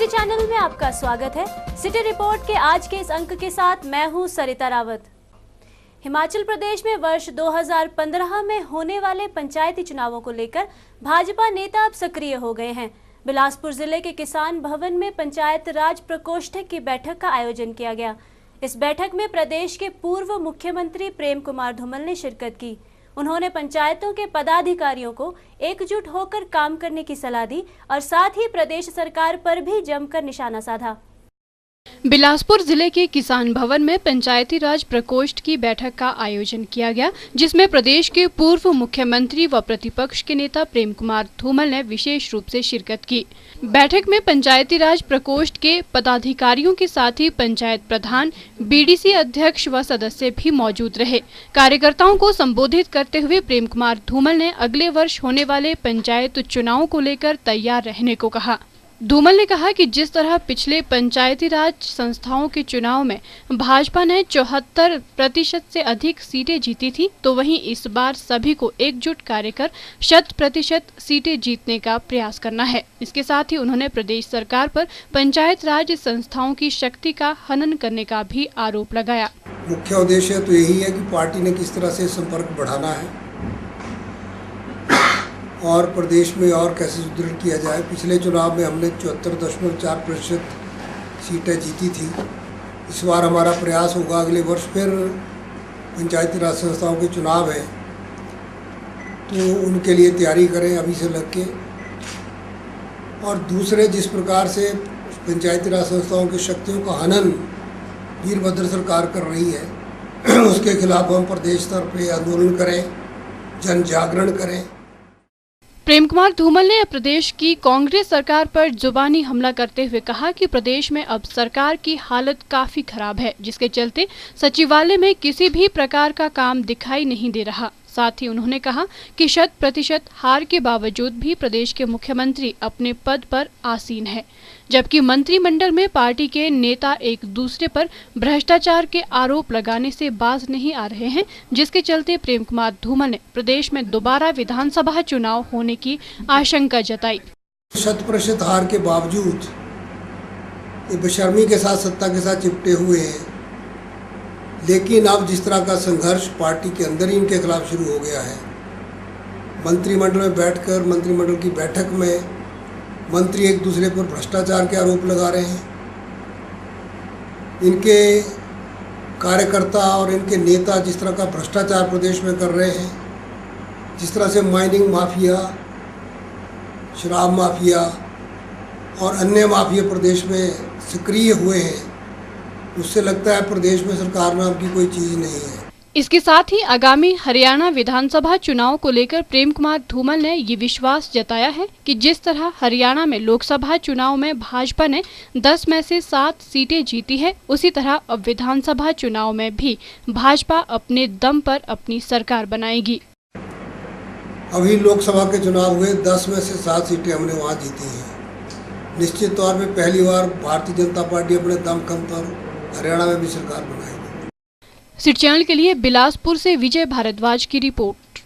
Channel में आपका स्वागत है। सिटी रिपोर्ट के आज के इस अंक के साथ मैं हूं सरिता रावत। हिमाचल प्रदेश में वर्ष 2015 में होने वाले पंचायती चुनावों को लेकर भाजपा नेता अब सक्रिय हो गए हैं। बिलासपुर जिले के किसान भवन में पंचायत राज प्रकोष्ठ की बैठक का आयोजन किया गया। इस बैठक में प्रदेश के पूर्व मुख्यमंत्री प्रेम कुमार धूमल ने शिरकत की। उन्होंने पंचायतों के पदाधिकारियों को एकजुट होकर काम करने की सलाह दी और साथ ही प्रदेश सरकार पर भी जमकर निशाना साधा। बिलासपुर जिले के किसान भवन में पंचायती राज प्रकोष्ठ की बैठक का आयोजन किया गया, जिसमें प्रदेश के पूर्व मुख्यमंत्री व प्रतिपक्ष के नेता प्रेम कुमार धूमल ने विशेष रूप से शिरकत की। बैठक में पंचायती राज प्रकोष्ठ के पदाधिकारियों के साथ ही पंचायत प्रधान, बीडीसी अध्यक्ष व सदस्य भी मौजूद रहे। कार्यकर्ताओं को संबोधित करते हुए प्रेम कुमार धूमल ने अगले वर्ष होने वाले पंचायत चुनावों को लेकर तैयार रहने को कहा। धूमल ने कहा कि जिस तरह पिछले पंचायती राज संस्थाओं के चुनाव में भाजपा ने 74% से अधिक सीटें जीती थी, तो वहीं इस बार सभी को एकजुट कार्य कर 100% सीटें जीतने का प्रयास करना है। इसके साथ ही उन्होंने प्रदेश सरकार पर पंचायत राज संस्थाओं की शक्ति का हनन करने का भी आरोप लगाया। मुख्य उद्देश्य तो यही है कि पार्टी ने किस तरह से संपर्क बढ़ाना है और प्रदेश में और कैसे सुदृढ़ किया जाए। पिछले चुनाव में हमने 74.4% सीटें जीती थी। इस बार हमारा प्रयास होगा, अगले वर्ष फिर पंचायती राज संस्थाओं के चुनाव है तो उनके लिए तैयारी करें अभी से लग के। और दूसरे, जिस प्रकार से पंचायती राज संस्थाओं की शक्तियों का हनन वीरभद्र सरकार कर रही है, उसके खिलाफ हम प्रदेश स्तर पर आंदोलन करें, जन जागरण करें। प्रेम कुमार धूमल ने प्रदेश की कांग्रेस सरकार पर जुबानी हमला करते हुए कहा कि प्रदेश में अब सरकार की हालत काफी खराब है, जिसके चलते सचिवालय में किसी भी प्रकार का काम दिखाई नहीं दे रहा। साथ ही उन्होंने कहा कि 100% हार के बावजूद भी प्रदेश के मुख्यमंत्री अपने पद पर आसीन है, जबकि मंत्रिमंडल में पार्टी के नेता एक दूसरे पर भ्रष्टाचार के आरोप लगाने से बाज नहीं आ रहे हैं, जिसके चलते प्रेम कुमार धूमल ने प्रदेश में दोबारा विधानसभा चुनाव होने की आशंका जताई। 100% हार के बावजूद ये बेशर्मी के साथ सत्ता के साथ चिपटे हुए हैं, लेकिन अब जिस तरह का संघर्ष पार्टी के अंदर ही इनके खिलाफ शुरू हो गया है, मंत्रिमंडल में बैठकर मंत्रिमंडल की बैठक में मंत्री एक दूसरे पर भ्रष्टाचार के आरोप लगा रहे हैं। इनके कार्यकर्ता और इनके नेता जिस तरह का भ्रष्टाचार प्रदेश में कर रहे हैं, जिस तरह से माइनिंग माफिया, शराब माफिया और अन्य माफिया प्रदेश में सक्रिय हुए हैं, उससे लगता है प्रदेश में सरकार नाम की कोई चीज नहीं है। इसके साथ ही आगामी हरियाणा विधानसभा चुनाव को लेकर प्रेम कुमार धूमल ने ये विश्वास जताया है कि जिस तरह हरियाणा में लोकसभा चुनाव में भाजपा ने 10 में से 7 सीटें जीती है, उसी तरह अब विधानसभा चुनाव में भी भाजपा अपने दम पर अपनी सरकार बनाएगी। अभी लोकसभा के चुनाव हुए, 10 में से 7 सीटें हमने वहाँ जीती हैं। निश्चित तौर पर पहली बार भारतीय जनता पार्टी अपने दमखम पर हरियाणा में भी सरकार बनाएगी। सिटी चैनल के लिए बिलासपुर से विजय भारद्वाज की रिपोर्ट।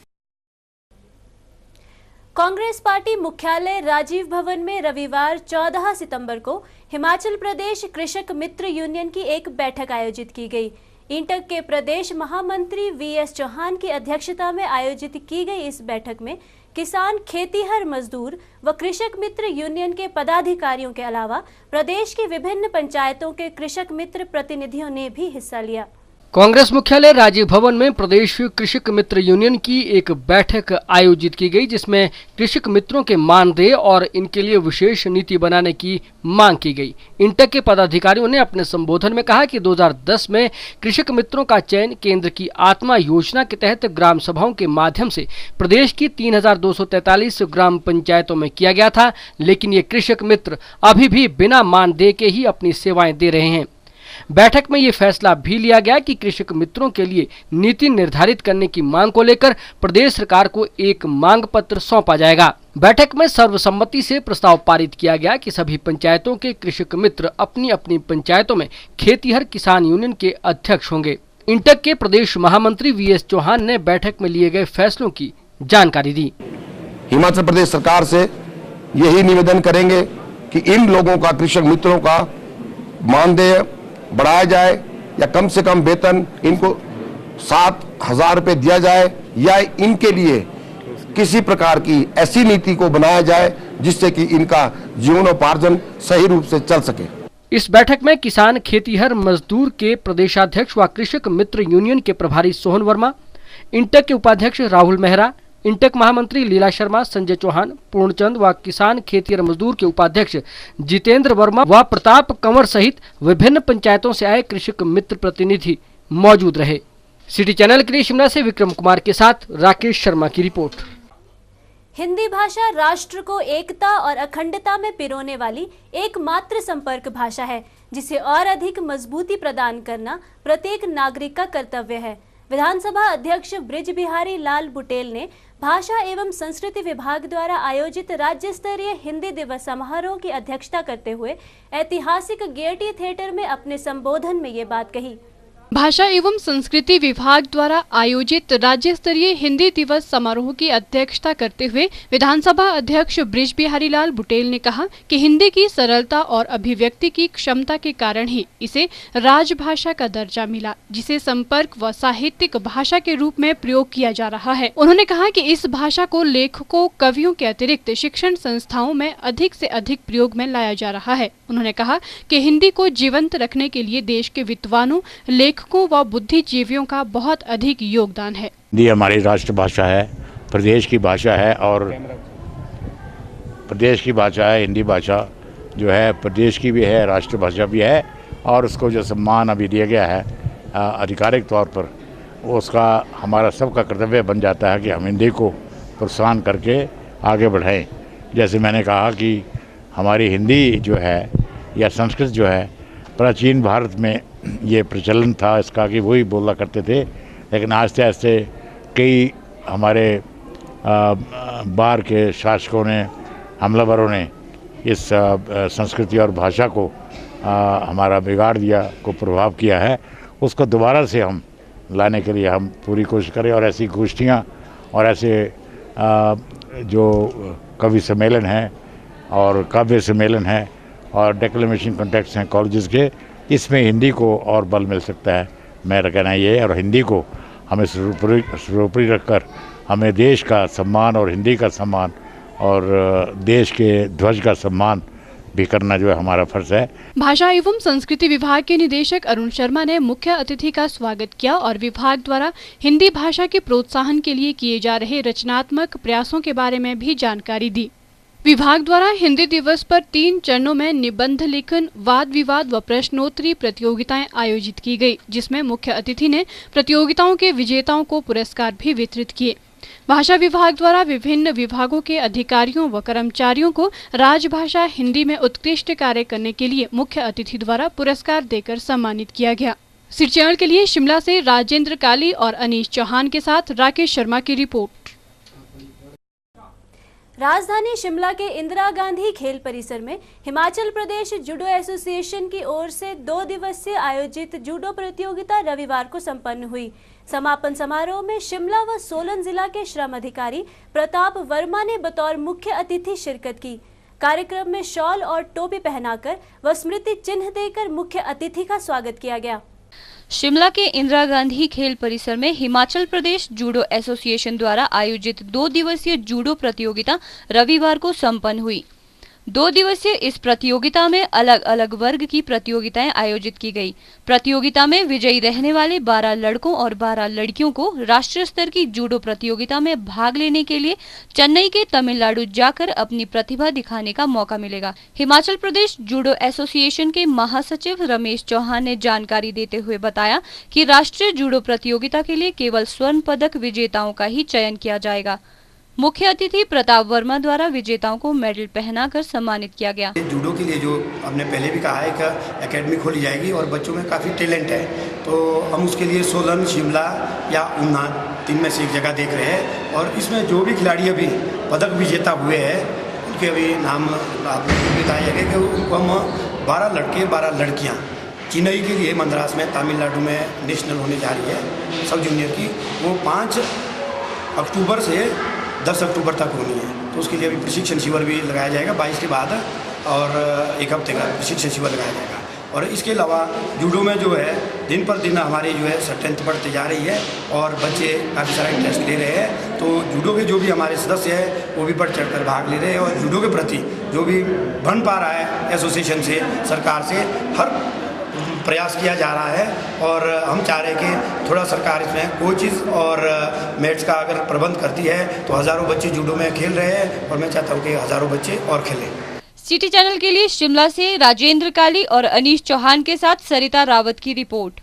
कांग्रेस पार्टी मुख्यालय राजीव भवन में रविवार 14 सितंबर को हिमाचल प्रदेश कृषक मित्र यूनियन की एक बैठक आयोजित की गई। इंटक के प्रदेश महामंत्री वीएस चौहान की अध्यक्षता में आयोजित की गई इस बैठक में किसान, खेतीहर मजदूर व कृषक मित्र यूनियन के पदाधिकारियों के अलावा प्रदेश की विभिन्न पंचायतों के कृषक मित्र प्रतिनिधियों ने भी हिस्सा लिया। कांग्रेस मुख्यालय राजीव भवन में प्रदेश कृषक मित्र यूनियन की एक बैठक आयोजित की गई, जिसमें कृषक मित्रों के मानदेय और इनके लिए विशेष नीति बनाने की मांग की गई। इंटक के पदाधिकारियों ने अपने संबोधन में कहा कि 2010 में कृषक मित्रों का चयन केंद्र की आत्मा योजना के तहत ग्राम सभाओं के माध्यम से प्रदेश की 3243 ग्राम पंचायतों में किया गया था, लेकिन ये कृषक मित्र अभी भी बिना मानदेय के ही अपनी सेवाएं दे रहे हैं। बैठक में ये फैसला भी लिया गया कि कृषक मित्रों के लिए नीति निर्धारित करने की मांग को लेकर प्रदेश सरकार को एक मांग पत्र सौंपा जाएगा। बैठक में सर्वसम्मति से प्रस्ताव पारित किया गया कि सभी पंचायतों के कृषक मित्र अपनी अपनी पंचायतों में खेतीहर किसान यूनियन के अध्यक्ष होंगे। इंटक के प्रदेश महामंत्री वीएस चौहान ने बैठक में लिए गए फैसलों की जानकारी दी। हिमाचल प्रदेश सरकार से यही निवेदन करेंगे कि इन लोगों का, कृषक मित्रों का मानदेय बढ़ाया जाए या कम से कम वेतन इनको 7,000 रुपये दिया जाए, या इनके लिए किसी प्रकार की ऐसी नीति को बनाया जाए जिससे कि इनका जीवनोपार्जन सही रूप से चल सके। इस बैठक में किसान खेतीहर मजदूर के प्रदेशाध्यक्ष व कृषक मित्र यूनियन के प्रभारी सोहन वर्मा, इंटक के उपाध्यक्ष राहुल मेहरा, इंटक महामंत्री लीला शर्मा, संजय चौहान, पूर्णचंद व किसान खेतीहर मजदूर के उपाध्यक्ष जितेंद्र वर्मा व प्रताप कंवर सहित विभिन्न पंचायतों से आए कृषक मित्र प्रतिनिधि मौजूद रहे। सिटी चैनल के लिए शिमला से विक्रम कुमार के साथ राकेश शर्मा की रिपोर्ट। हिंदी भाषा राष्ट्र को एकता और अखंडता में पिरोने वाली एकमात्र संपर्क भाषा है, जिसे और अधिक मजबूती प्रदान करना प्रत्येक नागरिक का कर्तव्य है। विधानसभा अध्यक्ष बृज बिहारी लाल बुटेल ने भाषा एवं संस्कृति विभाग द्वारा आयोजित राज्य स्तरीय हिंदी दिवस समारोह की अध्यक्षता करते हुए ऐतिहासिक गेयटी थिएटर में अपने संबोधन में ये बात कही। भाषा एवं संस्कृति विभाग द्वारा आयोजित राज्य स्तरीय हिंदी दिवस समारोह की अध्यक्षता करते हुए विधानसभा अध्यक्ष बृज बिहारी लाल बुटेल ने कहा कि हिंदी की सरलता और अभिव्यक्ति की क्षमता के कारण ही इसे राजभाषा का दर्जा मिला, जिसे संपर्क व साहित्यिक भाषा के रूप में प्रयोग किया जा रहा है। उन्होंने कहा कि इस भाषा को लेखकों, कवियों के अतिरिक्त शिक्षण संस्थाओं में अधिक से अधिक प्रयोग में लाया जा रहा है। उन्होंने कहा कि हिंदी को जीवंत रखने के लिए देश के विद्वानों, लेखकों व बुद्धिजीवियों का बहुत अधिक योगदान है। हिंदी हमारी राष्ट्रभाषा है, प्रदेश की भाषा है, और प्रदेश की भाषा है। हिंदी भाषा जो है प्रदेश की भी है, राष्ट्रभाषा भी है, और उसको जो सम्मान अभी दिया गया है आधिकारिक तौर पर, उसका हमारा सबका कर्तव्य बन जाता है कि हम हिंदी को प्रोत्साहन करके आगे बढ़ाएं। जैसे मैंने कहा कि हमारी हिंदी जो है या संस्कृत जो है, प्राचीन भारत में ये प्रचलन था इसका कि वही बोला करते थे, लेकिन आस्ते आस्ते कई हमारे बाहर के शासकों ने, हमलावरों ने इस संस्कृति और भाषा को हमारा बिगाड़ दिया, को प्रभाव किया है। उसको दोबारा से हम लाने के लिए हम पूरी कोशिश करें, और ऐसी गोष्ठियाँ और ऐसे जो कवि सम्मेलन हैं और काव्य सम्मेलन हैं और डेक्लेमेशन कॉन्टेक्स्ट हैं कॉलेजेस के, इसमें हिंदी को और बल मिल सकता है। मेरा कहना ये है, और हिंदी को हमें सर्वोपरि रखकर हमें देश का सम्मान और हिंदी का सम्मान और देश के ध्वज का सम्मान भी करना जो है हमारा फर्ज है। भाषा एवं संस्कृति विभाग के निदेशक अरुण शर्मा ने मुख्य अतिथि का स्वागत किया और विभाग द्वारा हिंदी भाषा के प्रोत्साहन के लिए किए जा रहे रचनात्मक प्रयासों के बारे में भी जानकारी दी। विभाग द्वारा हिंदी दिवस पर 3 चरणों में निबंध लेखन, वाद विवाद व प्रश्नोत्तरी प्रतियोगिताएं आयोजित की गई, जिसमें मुख्य अतिथि ने प्रतियोगिताओं के विजेताओं को पुरस्कार भी वितरित किए। भाषा विभाग द्वारा विभिन्न विभागों के अधिकारियों व कर्मचारियों को राजभाषा हिंदी में उत्कृष्ट कार्य करने के लिए मुख्य अतिथि द्वारा पुरस्कार देकर सम्मानित किया गया। सिटी चैनल के लिए शिमला से राजेंद्र काली और अनीश चौहान के साथ राकेश शर्मा की रिपोर्ट। राजधानी शिमला के इंदिरा गांधी खेल परिसर में हिमाचल प्रदेश जूडो एसोसिएशन की ओर से 2 दिवसीय आयोजित जूडो प्रतियोगिता रविवार को संपन्न हुई। समापन समारोह में शिमला व सोलन जिला के श्रम अधिकारी प्रताप वर्मा ने बतौर मुख्य अतिथि शिरकत की। कार्यक्रम में शॉल और टोपी पहनाकर व स्मृति चिन्ह देकर मुख्य अतिथि का स्वागत किया गया। शिमला के इंदिरा गांधी खेल परिसर में हिमाचल प्रदेश जूडो एसोसिएशन द्वारा आयोजित 2 दिवसीय जूडो प्रतियोगिता रविवार को संपन्न हुई। 2 दिवसीय इस प्रतियोगिता में अलग अलग वर्ग की प्रतियोगिताएं आयोजित की गई। प्रतियोगिता में विजयी रहने वाले 12 लड़कों और 12 लड़कियों को राष्ट्रीय स्तर की जूडो प्रतियोगिता में भाग लेने के लिए चेन्नई के तमिलनाडु जाकर अपनी प्रतिभा दिखाने का मौका मिलेगा। हिमाचल प्रदेश जूडो एसोसिएशन के महासचिव रमेश चौहान ने जानकारी देते हुए बताया कि राष्ट्रीय जूडो प्रतियोगिता के लिए केवल स्वर्ण पदक विजेताओं का ही चयन किया जाएगा। मुख्य अतिथि प्रताप वर्मा द्वारा विजेताओं को मेडल पहनाकर सम्मानित किया गया। जूडो के लिए जो हमने पहले भी कहा है कि एकेडमी खोली जाएगी और बच्चों में काफ़ी टैलेंट है, तो हम उसके लिए सोलन, शिमला या ऊना 3 में से एक जगह देख रहे हैं। और इसमें जो भी खिलाड़ी अभी पदक विजेता हुए हैं उनके अभी नाम आपने बताया है कि उनको हम 12 लड़के 12 लड़कियाँ चेन्नई के लिए मद्रास में तमिलनाडु में नेशनल होने जा रही है सब जूनियर की, वो 5 अक्टूबर से 10 अक्टूबर तक होनी है। तो उसके लिए अभी प्रशिक्षण शिविर भी लगाया जाएगा। 22 के बाद और 1 हफ्ते का प्रशिक्षण शिविर लगाया जाएगा। और इसके अलावा जूडो में जो है दिन पर दिन हमारी जो है स्ट्रेंथ बढ़ती जा रही है और बच्चे काफ़ी सारा इंटरेस्ट ले रहे हैं। तो जूडो के जो भी हमारे सदस्य हैं वो भी बढ़ चढ़ कर भाग ले रहे हैं और जूडो के प्रति जो भी बन पा रहा है एसोसिएशन से, सरकार से हर प्रयास किया जा रहा है। और हम चाह रहे हैं कि थोड़ा सरकार इसमें कोचिज़ और मैट्स का अगर प्रबंध करती है तो हज़ारों बच्चे जूडो में खेल रहे हैं और मैं चाहता हूँ कि हज़ारों बच्चे और खेलें। सिटी चैनल के लिए शिमला से राजेंद्र काली और अनीश चौहान के साथ सरिता रावत की रिपोर्ट।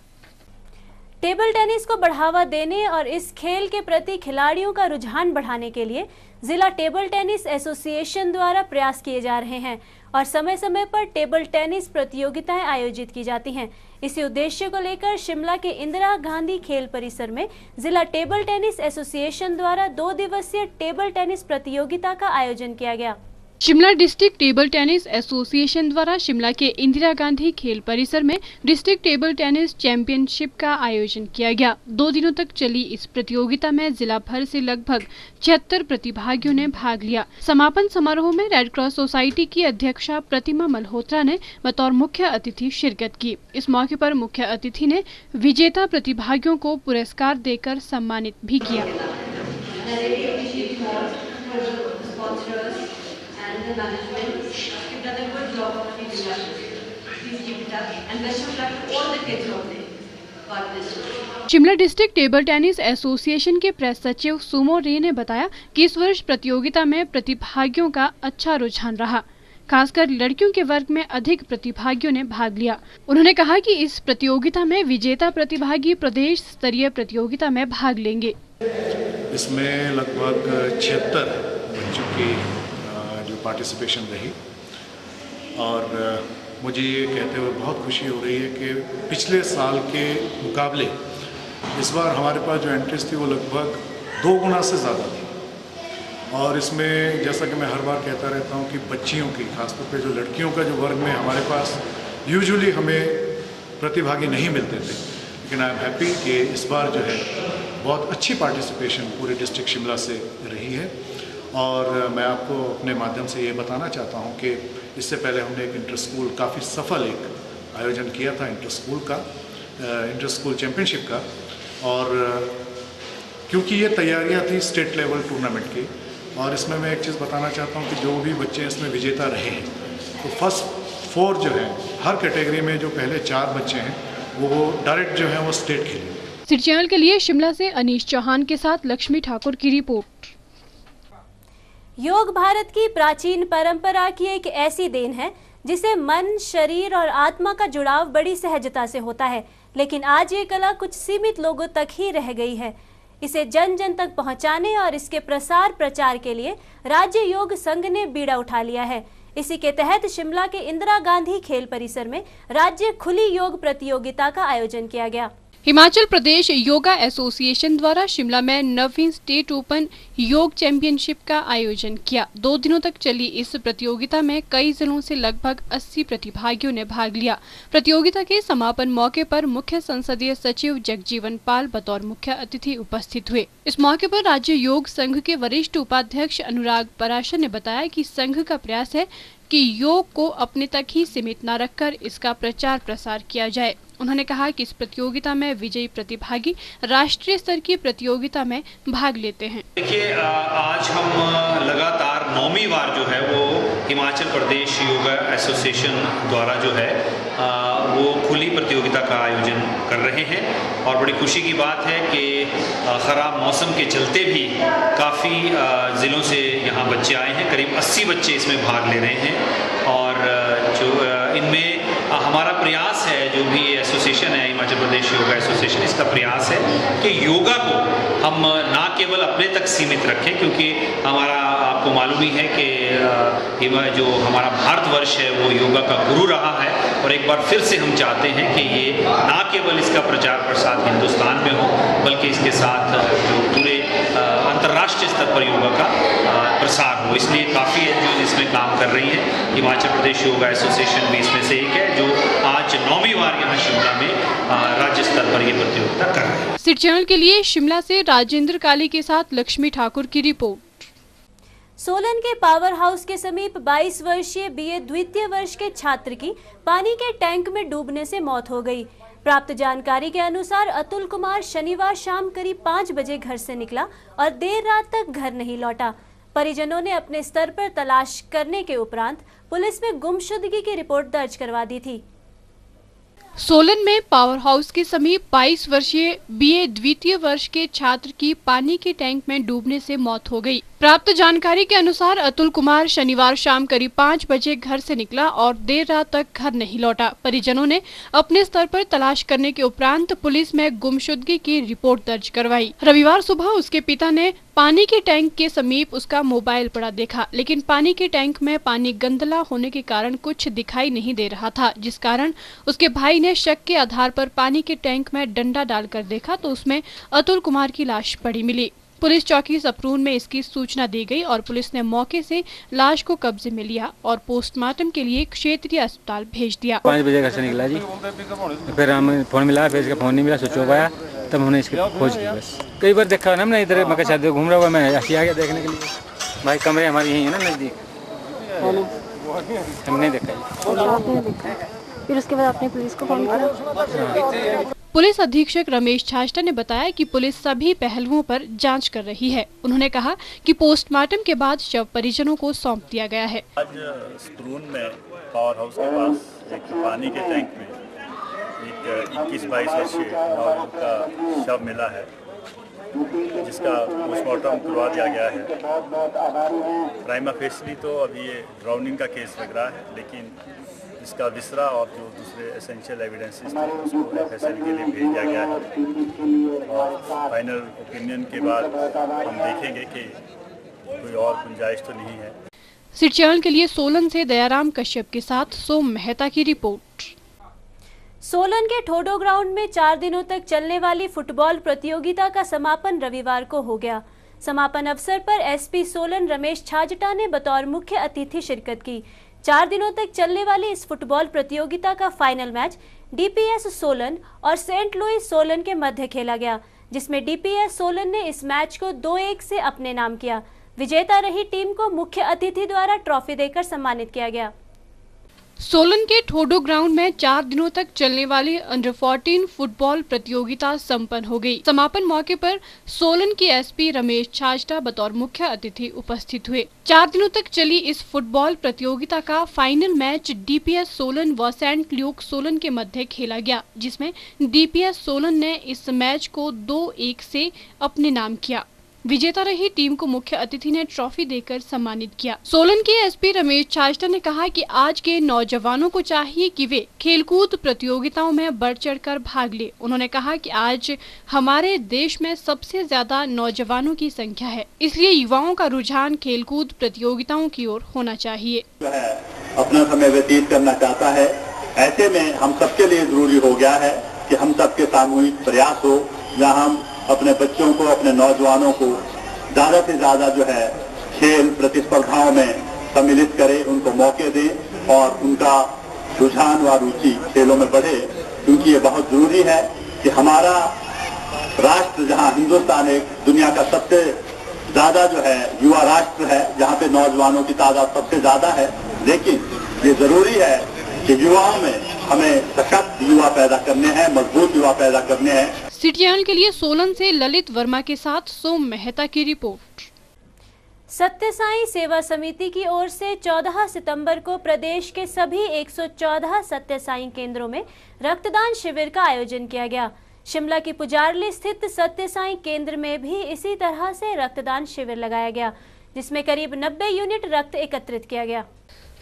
टेबल टेनिस को बढ़ावा देने और इस खेल के प्रति खिलाड़ियों का रुझान बढ़ाने के लिए जिला टेबल टेनिस एसोसिएशन द्वारा प्रयास किए जा रहे हैं और समय समय पर टेबल टेनिस प्रतियोगिताएं आयोजित की जाती हैं। इसी उद्देश्य को लेकर शिमला के इंदिरा गांधी खेल परिसर में जिला टेबल टेनिस एसोसिएशन द्वारा 2 दिवसीय टेबल टेनिस प्रतियोगिता का आयोजन किया गया। Shimla district table tennis association द्वारा शिमला के इंदिरा गांधी खेल परिसर में डिस्ट्रिक्ट टेबल टेनिस चैंपियनशिप का आयोजन किया गया। 2 दिनों तक चली इस प्रतियोगिता में जिला भर से लगभग 76 प्रतिभागियों ने भाग लिया। समापन समारोह में रेड क्रॉस सोसाइटी की अध्यक्षा प्रतिमा मल्होत्रा ने बतौर मुख्य अतिथि शिरकत की। इस मौके पर मुख्य अतिथि ने विजेता प्रतिभागियों को पुरस्कार देकर सम्मानित भी किया। The management, you've done a good job of keeping up. Please keep it up and best of luck to all the kids out there. God bless you. Shimla district table tennis association के press सचिव Sumo रे ने बताया कि इस वर्ष प्रतियोगिता में प्रतिभागियों का अच्छा रुझान रहा। खासकर लड़कियों के वर्ग में अधिक प्रतिभागियों ने भाग लिया। उन्होंने कहा कि इस प्रतियोगिता में विजेता प्रतिभागी प्रदेश स्तरीय प्रतियोगिता में भाग लेंगे। इसमें लगभग 76 बच्चों की पार्टिसिपेशन रही और मुझे ये कहते हुए बहुत खुशी हो रही है कि पिछले साल के मुकाबले इस बार हमारे पास जो एंट्रीज थी वो लगभग 2 गुना से ज़्यादा थी। और इसमें जैसा कि मैं हर बार कहता रहता हूँ कि बच्चियों की, खासतौर पे जो लड़कियों का जो वर्ग में हमारे पास यूजुअली हमें प्रतिभागी नहीं मिलते थे, लेकिन आई एम हैप्पी कि इस बार जो है बहुत अच्छी पार्टिसिपेशन पूरे डिस्ट्रिक्ट शिमला से रही है। और मैं आपको अपने माध्यम से ये बताना चाहता हूँ कि इससे पहले हमने एक इंटर स्कूल काफ़ी सफल एक आयोजन किया था इंटर स्कूल चैम्पियनशिप का। और क्योंकि ये तैयारियाँ थी स्टेट लेवल टूर्नामेंट की, और इसमें मैं एक चीज़ बताना चाहता हूँ कि जो भी बच्चे इसमें विजेता रहे हैं तो फर्स्ट 4 जो है हर कैटेगरी में जो पहले 4 बच्चे हैं वो डायरेक्ट जो है वो स्टेट खेलेंगे। सिटी चैनल के लिए शिमला से अनीश चौहान के साथ लक्ष्मी ठाकुर की रिपोर्ट। योग भारत की प्राचीन परंपरा की एक ऐसी देन है जिसे मन, शरीर और आत्मा का जुड़ाव बड़ी सहजता से होता है, लेकिन आज ये कला कुछ सीमित लोगों तक ही रह गई है। इसे जन जन तक पहुंचाने और इसके प्रसार प्रचार के लिए राज्य योग संघ ने बीड़ा उठा लिया है। इसी के तहत शिमला के इंदिरा गांधी खेल परिसर में राज्य खुली योग प्रतियोगिता का आयोजन किया गया। हिमाचल प्रदेश योगा एसोसिएशन द्वारा शिमला में 9वीं स्टेट ओपन योग चैंपियनशिप का आयोजन किया। 2 दिनों तक चली इस प्रतियोगिता में कई जिलों से लगभग 80 प्रतिभागियों ने भाग लिया। प्रतियोगिता के समापन मौके पर मुख्य संसदीय सचिव जगजीवन पाल बतौर मुख्य अतिथि उपस्थित हुए। इस मौके पर राज्य योग संघ के वरिष्ठ उपाध्यक्ष अनुराग पराशर ने बताया कि संघ का प्रयास है कि योग को अपने तक ही सीमित न रखकर इसका प्रचार प्रसार किया जाए। उन्होंने कहा कि इस प्रतियोगिता में विजयी प्रतिभागी राष्ट्रीय स्तर की प्रतियोगिता में भाग लेते हैं। देखिए, आज हम लगातार 9वीं बार जो है वो हिमाचल प्रदेश योगा एसोसिएशन द्वारा जो है वो खुली प्रतियोगिता का आयोजन कर रहे हैं। और बड़ी खुशी की बात है कि ख़राब मौसम के चलते भी काफ़ी ज़िलों से यहाँ बच्चे आए हैं। करीब 80 बच्चे इसमें भाग ले रहे हैं। और जो इनमें हमारा प्रयास है, जो भी एसोसिएशन है हिमाचल प्रदेश योगा एसोसिएशन, इसका प्रयास है कि योगा को हम ना केवल अपने तक सीमित रखें, क्योंकि हमारा आपको मालूम ही है कि जो हमारा भारतवर्ष है वो योगा का गुरु रहा है। और एक बार फिर से हम चाहते हैं कि ये ना केवल इसका प्रचार प्रसार हिंदुस्तान में हो, बल्कि इसके साथ जो पूरे अंतर्राष्ट्रीय स्तर पर योगा का प्रसार हो। इसलिए काफ़ी एनजीओ इसमें काम कर रही हैं। हिमाचल प्रदेश योगा एसोसिएशन भी इसमें से एक है, जो आज 9वीं बार यहाँ शिमला में राज्य स्तर पर ये प्रतियोगिता कर रहे हैं। सिटी चैनल के लिए शिमला से राजेंद्र काली के साथ लक्ष्मी ठाकुर की रिपोर्ट। सोलन के पावर हाउस के समीप 22 वर्षीय बीए द्वितीय वर्ष के छात्र की पानी के टैंक में डूबने से मौत हो गई। प्राप्त जानकारी के अनुसार अतुल कुमार शनिवार शाम करीब 5 बजे घर से निकला और देर रात तक घर नहीं लौटा। परिजनों ने अपने स्तर पर तलाश करने के उपरांत पुलिस में गुमशुदगी की रिपोर्ट दर्ज करवा दी थी। सोलन में पावर हाउस के समीप 22 वर्षीय बीए द्वितीय वर्ष के छात्र की पानी के टैंक में डूबने से मौत हो गई। प्राप्त जानकारी के अनुसार अतुल कुमार शनिवार शाम करीब 5 बजे घर से निकला और देर रात तक घर नहीं लौटा। परिजनों ने अपने स्तर पर तलाश करने के उपरांत पुलिस में गुमशुदगी की रिपोर्ट दर्ज करवाई। रविवार सुबह उसके पिता ने पानी के टैंक के समीप उसका मोबाइल पड़ा देखा, लेकिन पानी के टैंक में पानी गंदला होने के कारण कुछ दिखाई नहीं दे रहा था, जिस कारण उसके भाई ने शक के आधार पर पानी के टैंक में डंडा डालकर देखा तो उसमें अतुल कुमार की लाश पड़ी मिली। पुलिस चौकी सपरून में इसकी सूचना दी गई और पुलिस ने मौके से लाश को कब्जे में लिया और पोस्टमार्टम के लिए क्षेत्रीय अस्पताल भेज दिया। 5 बजे घर से निकला जी, फिर हम फोन मिला, फिर इसका फोन नहीं मिला, स्विच ऑफ आया, तब हमने इसकी खोज की। बस कई बार देखा ना हमने, इधर मैं शायद घूम रहा हुआ, मैं ऐसे आ गया देखने के लिए। भाई कमरे हमारे यही है ना नजदीक, हमने देखा। फिर उसके बाद आपने पुलिस को फोन किया? पुलिस अधीक्षक रमेश छाजटा ने बताया कि पुलिस सभी पहलुओं पर जांच कर रही है। उन्होंने कहा कि पोस्टमार्टम के बाद शव परिजनों को सौंप दिया गया है। आज सपरून में पावर हाउस के पास एक पानी के टैंक में एक 21-22 वर्षीय नौजवान का शव मिला है, जिसका पोस्टमार्टम करवा दिया गया है। प्राइमा फेसली तो अभी ये ड्राउनिंग का केस लग रहा है, लेकिन इसका विसरा और जो दूसरे एसेंशियल एविडेंसेस थे उसको एफएसएल के लिए भेज दिया गया है और फाइनल ओपिनियन के बाद हम देखेंगे कि कोई और गुंजाइश तो नहीं है। सिटी चैनल के लिए सोलन से दयाराम कश्यप के साथ सोम मेहता की रिपोर्ट। सोलन के ठोडो ग्राउंड में 4 दिनों तक चलने वाली फुटबॉल प्रतियोगिता का समापन रविवार को हो गया। समापन अवसर पर एसपी सोलन रमेश छाजटा ने बतौर मुख्य अतिथि शिरकत की। 4 दिनों तक चलने वाली इस फुटबॉल प्रतियोगिता का फाइनल मैच डीपीएस सोलन और सेंट लुइस सोलन के मध्य खेला गया, जिसमें डीपीएस सोलन ने इस मैच को 2-1 से अपने नाम किया। विजेता रही टीम को मुख्य अतिथि द्वारा ट्रॉफी देकर सम्मानित किया गया। सोलन के ठोडो ग्राउंड में 4 दिनों तक चलने वाली अंडर 14 फुटबॉल प्रतियोगिता संपन्न हो गई। समापन मौके पर सोलन के एसपी रमेश छाजटा बतौर मुख्य अतिथि उपस्थित हुए। 4 दिनों तक चली इस फुटबॉल प्रतियोगिता का फाइनल मैच डीपीएस सोलन व सेंट ल्यूक सोलन के मध्य खेला गया, जिसमें डीपीएस सोलन ने इस मैच को 2-1 से अपने नाम किया। विजेता रही टीम को मुख्य अतिथि ने ट्रॉफी देकर सम्मानित किया। सोलन के एसपी रमेश छाजटा ने कहा कि आज के नौजवानों को चाहिए कि वे खेलकूद प्रतियोगिताओं में बढ़ चढ़कर भाग ले। उन्होंने कहा कि आज हमारे देश में सबसे ज्यादा नौजवानों की संख्या है, इसलिए युवाओं का रुझान खेलकूद प्रतियोगिताओं की ओर होना चाहिए। अपना समय व्यतीत करना चाहता है, ऐसे में हम सबके लिए जरूरी हो गया है कि हम सबके सामूहिक प्रयास हो, जहाँ हम अपने बच्चों को, अपने नौजवानों को ज्यादा से ज्यादा जो है खेल प्रतिस्पर्धाओं में सम्मिलित करें, उनको मौके दें और उनका रुझान व रुचि खेलों में बढ़े, क्योंकि ये बहुत जरूरी है कि हमारा राष्ट्र, जहां हिंदुस्तान एक दुनिया का सबसे ज्यादा जो है युवा राष्ट्र है, जहां पे नौजवानों की तादाद सबसे ज्यादा है, लेकिन ये जरूरी है कि युवाओं में हमें सशक्त युवा पैदा करने हैं, मजबूत युवा पैदा करने हैं। सिटी चैनल के लिए सोलन से ललित वर्मा के साथ सोम मेहता की रिपोर्ट। सत्य साई सेवा समिति की ओर से 14 सितंबर को प्रदेश के सभी 114 सत्य साई केंद्रों में रक्तदान शिविर का आयोजन किया गया। शिमला की पुजारली स्थित सत्य साई केंद्र में भी इसी तरह से रक्तदान शिविर लगाया गया, जिसमें करीब 90 यूनिट रक्त एकत्रित किया गया।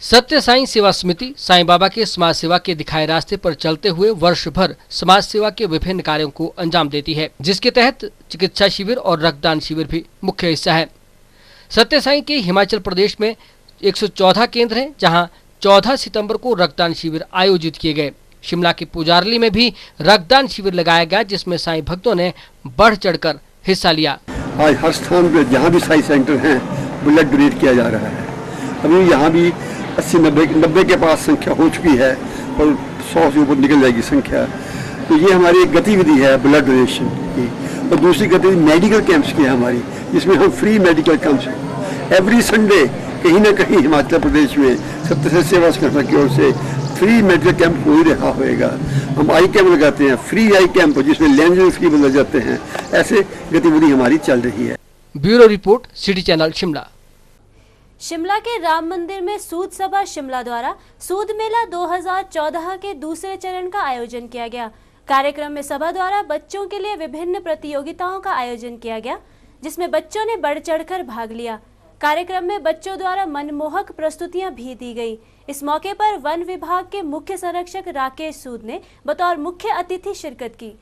सत्य साई सेवा समिति साईं बाबा के समाज सेवा के दिखाए रास्ते पर चलते हुए वर्ष भर समाज सेवा के विभिन्न कार्यों को अंजाम देती है, जिसके तहत चिकित्सा शिविर और रक्तदान शिविर भी मुख्य हिस्सा है। सत्य साई के हिमाचल प्रदेश में 114 केंद्र हैं, जहां 14 सितंबर को रक्तदान शिविर आयोजित किए गए। शिमला के पुजारली में भी रक्तदान शिविर लगाया गया, जिसमें साईं भक्तों ने बढ़ चढ़कर हिस्सा लिया। आज हर स्थान पर जहाँ भी साई सेंटर हैं, ब्लड डोनेट किया जा रहा है। अभी यहाँ भी 80-90 के पास संख्या हो चुकी है और 100 से ऊपर निकल जाएगी संख्या। तो ये हमारी एक गतिविधि है ब्लड डोनेशन की। और दूसरी गतिविधि मेडिकल कैंप्स की है हमारी, जिसमें हम फ्री मेडिकल एवरी संडे कहीं ना कहीं हिमाचल प्रदेश में सप्तशती सेवा संगठन की ओर से फ्री मेडिकल कैंप हो ही रहा होगा। हम आई कैंप लगाते हैं, फ्री आई कैंप जिसमें लैंग्वेज फ्री बदल जाते हैं। ऐसे गतिविधि हमारी चल रही है। Bureau report, city channel Shimla. Shimla के राम मंदिर में सूद सभा शिमला द्वारा सूद मेला 2014 के दूसरे चरण का आयोजन किया गया। कार्यक्रम में सभा द्वारा बच्चों के लिए विभिन्न प्रतियोगिताओं का आयोजन किया गया, जिसमें बच्चों ने बढ़ चढ़कर भाग लिया। कार्यक्रम में बच्चों द्वारा मनमोहक प्रस्तुतियां भी दी गई। इस मौके पर वन विभाग के मुख्य संरक्षक राकेश सूद ने बतौर मुख्य अतिथि शिरकत की।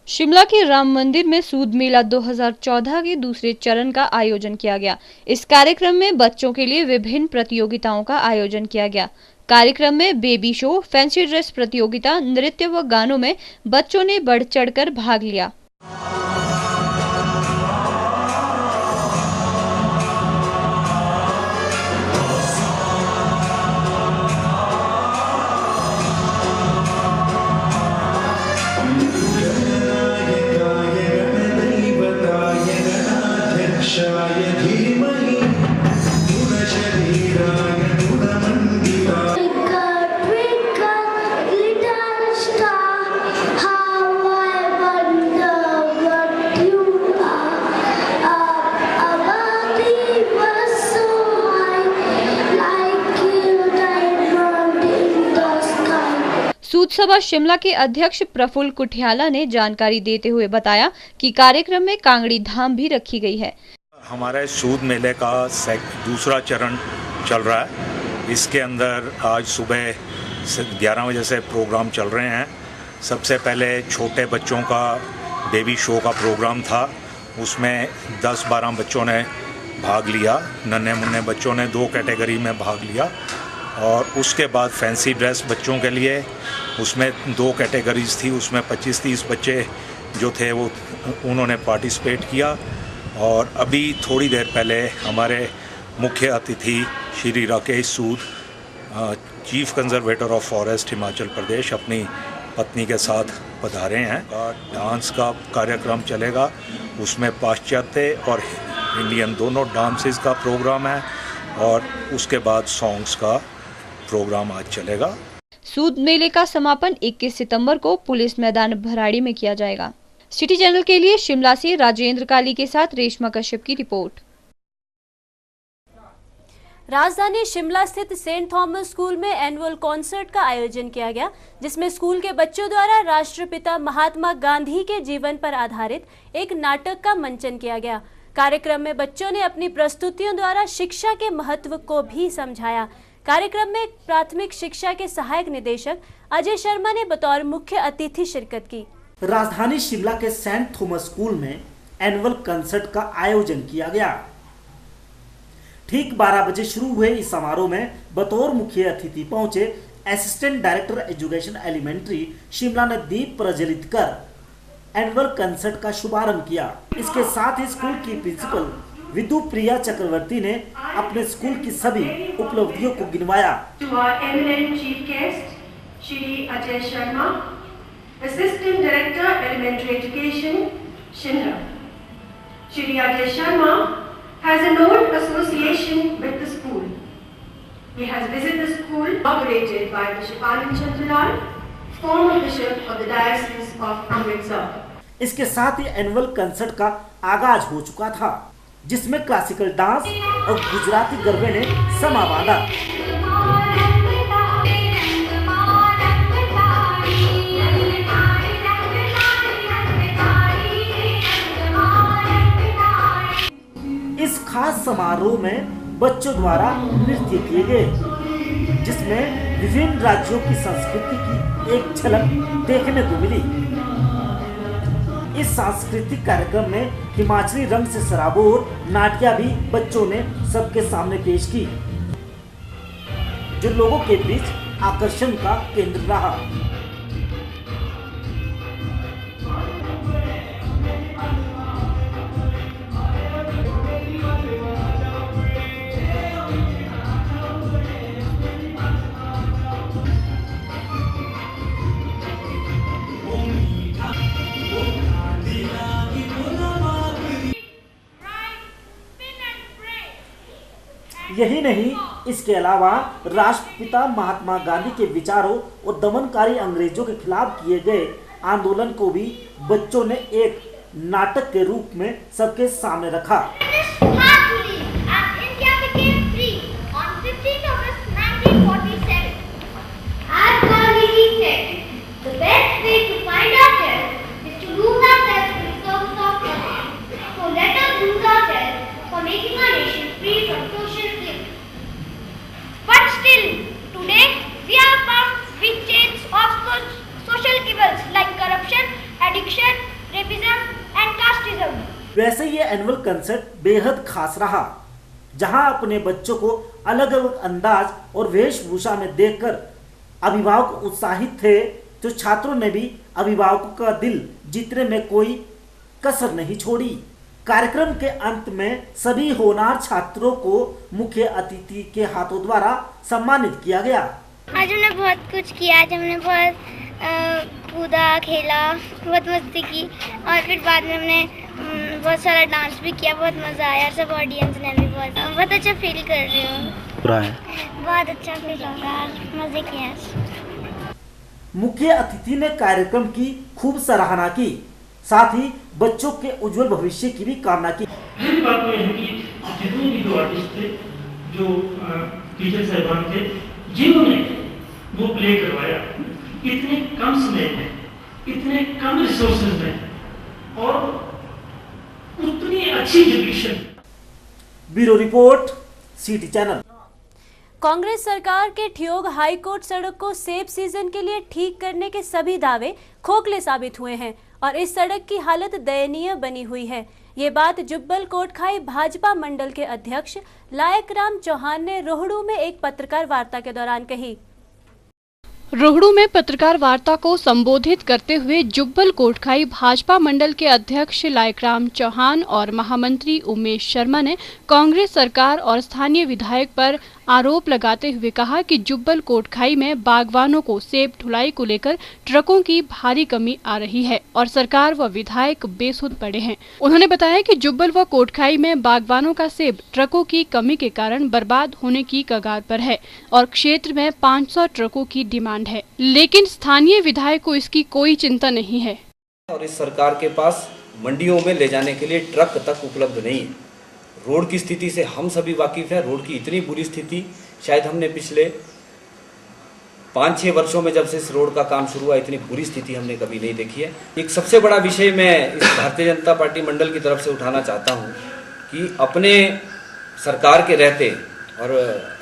शिमला के राम मंदिर में सूद मेला 2014 के दूसरे चरण का आयोजन किया गया। इस कार्यक्रम में बच्चों के लिए विभिन्न प्रतियोगिताओं का आयोजन किया गया। कार्यक्रम में बेबी शो, फैंसी ड्रेस प्रतियोगिता, नृत्य व गानों में बच्चों ने बढ़ चढ़कर भाग लिया। सूद सभा शिमला के अध्यक्ष प्रफुल्ल कुठियाला ने जानकारी देते हुए बताया कि कार्यक्रम में कांगड़ी धाम भी रखी गई है। हमारे सूद मेले का दूसरा चरण चल रहा है। इसके अंदर आज सुबह 11 बजे से प्रोग्राम चल रहे हैं। सबसे पहले छोटे बच्चों का बेबी शो का प्रोग्राम था। उसमें 10-12 बच्चों ने भाग लिया। नन्हे मुन्ने बच्चों ने 2 कैटेगरी में भाग लिया। और उसके बाद फैंसी ड्रेस बच्चों के लिए, उसमें 2 कैटेगरीज थी। उसमें 25-30 बच्चे जो थे वो उन्होंने पार्टिसिपेट किया। और अभी थोड़ी देर पहले हमारे मुख्य अतिथि Shri Rakesh Sood, chief conservator of forest Himachal Pradesh, अपनी पत्नी के साथ पधारे हैं। डांस का कार्यक्रम चलेगा। उसमें पाश्चात्य और इंडियन दोनों डांसेस का प्रोग्राम है। और उसके बाद सॉन्ग्स का प्रोग्राम आज चलेगा। सूद मेले का समापन 21 सितंबर को पुलिस मैदान भराड़ी में किया जाएगा। सिटी चैनल के लिए शिमला से राजेंद्र काली के साथ रेशमा कश्यप की रिपोर्ट। राजधानी शिमला स्थित सेंट थॉमस स्कूल में एनुअल कॉन्सर्ट का आयोजन किया गया, जिसमें स्कूल के बच्चों द्वारा राष्ट्रपिता महात्मा गांधी के जीवन पर आधारित एक नाटक का मंचन किया गया। कार्यक्रम में बच्चों ने अपनी प्रस्तुतियों द्वारा शिक्षा के महत्व को भी समझाया। कार्यक्रम में प्राथमिक शिक्षा के सहायक निदेशक अजय शर्मा ने बतौर मुख्य अतिथि शिरकत की। राजधानी शिमला के सेंट थॉमस स्कूल में एनुअल कंसर्ट का आयोजन किया गया। ठीक 12 बजे शुरू हुए इस समारोह में बतौर मुख्य अतिथि पहुंचे assistant director education elementary Shimla ने दीप प्रज्वलित कर एनुअल कंसर्ट का शुभारंभ किया। इसके साथ ही स्कूल की प्रिंसिपल विदु प्रिया चक्रवर्ती ने अपने स्कूल की सभी उपलब्धियों को गिनवाया। Chief guest Shri Ajay Sharma, assistant director elementary education Shimla. Shri Ajay Sharma has a known association with the school. He has visited the school operated by Bishop Anand Chandral, former bishop of the Diocese of Amritsar. इसके साथ ही annual concert का आगाज हो चुका था, जिसमें classical dance और गुजराती गरबे ने समा बांधा। इस खास समारोह में बच्चों द्वारा नृत्य किए गए, जिसमें विभिन्न राज्यों की संस्कृति की एक झलक देखने को मिली। इस सांस्कृतिक कार्यक्रम में हिमाचली रंग से सराबोर नाटिया भी बच्चों ने सबके सामने पेश की, जो लोगों के बीच आकर्षण का केंद्र रहा। यही नहीं, इसके अलावा राष्ट्रपिता महात्मा गांधी के विचारों और दमनकारी अंग्रेजों के खिलाफ किए गए आंदोलन को भी बच्चों ने एक नाटक के रूप में सबके सामने रखा। वैसे ये एनुअल कंसर्ट बेहद खास रहा, जहां अपने बच्चों को अलग अलग अंदाज और वेशभूषा में देखकर अभिभावक उत्साहित थे, तो छात्रों ने भी अभिभावकों का दिल जीतने में कोई कसर नहीं छोड़ी। कार्यक्रम के अंत में सभी होनहार छात्रों को मुख्य अतिथि के हाथों द्वारा सम्मानित किया गया। आज हमने बहुत कुछ किया, आज हमने बहुत कूदा, खेला, बहुत मस्ती की और फिर बाद में हमने बहुत सारा डांस भी किया, बहुत मज़ा आया। सब ऑडियंस ने भी बहुत अच्छा फील कर रही हूँ। बहुत अच्छा फील हो रहा है, मज़े किए। मुख्य अतिथि ने कार्यक्रम की खूब सराहना की, साथ ही बच्चों के उज्जवल भविष्य की भी कामना की। पहली बात तो यह कि जितने भी जो आर्टिस्ट थे, जो टीचर साहिबान थे, जिन्होंने वो प्ले करवाया इतने कम समय में, इतने कम रिसोर्सेज में और उतनी अच्छी education. Bureau report, city channel. Congress सरकार के ठियोग हाई कोर्ट सड़क को सेब सीजन के लिए ठीक करने के सभी दावे खोखले साबित हुए हैं और इस सड़क की हालत दयनीय बनी हुई है। ये बात जुब्बल कोटखाई भाजपा मंडल के अध्यक्ष लायक राम चौहान ने रोहड़ू में एक पत्रकार वार्ता के दौरान कही। रोहड़ू में पत्रकार वार्ता को संबोधित करते हुए जुब्बल कोटखाई भाजपा मंडल के अध्यक्ष लायकराम चौहान और महामंत्री उमेश शर्मा ने कांग्रेस सरकार और स्थानीय विधायक पर आरोप लगाते हुए कहा कि जुब्बल कोटखाई में बागवानों को सेब ढुलाई को लेकर ट्रकों की भारी कमी आ रही है और सरकार व विधायक बेसुध पड़े हैं। उन्होंने बताया कि जुब्बल व कोटखाई में बागवानों का सेब ट्रकों की कमी के कारण बर्बाद होने की कगार पर है और क्षेत्र में 500 ट्रकों की डिमांड है, लेकिन स्थानीय विधायक को इसकी कोई चिंता नहीं है। और इस सरकार के पास मंडियों में ले जाने के लिए ट्रक तक उपलब्ध नहीं है। रोड की स्थिति से हम सभी वाकिफ हैं। रोड की इतनी बुरी स्थिति शायद हमने पिछले 5-6 वर्षों में, जब से इस रोड का काम शुरू हुआ, इतनी बुरी स्थिति हमने कभी नहीं देखी है। एक सबसे बड़ा विषय मैं इस भारतीय जनता पार्टी मंडल की तरफ से उठाना चाहता हूं कि अपने सरकार के रहते और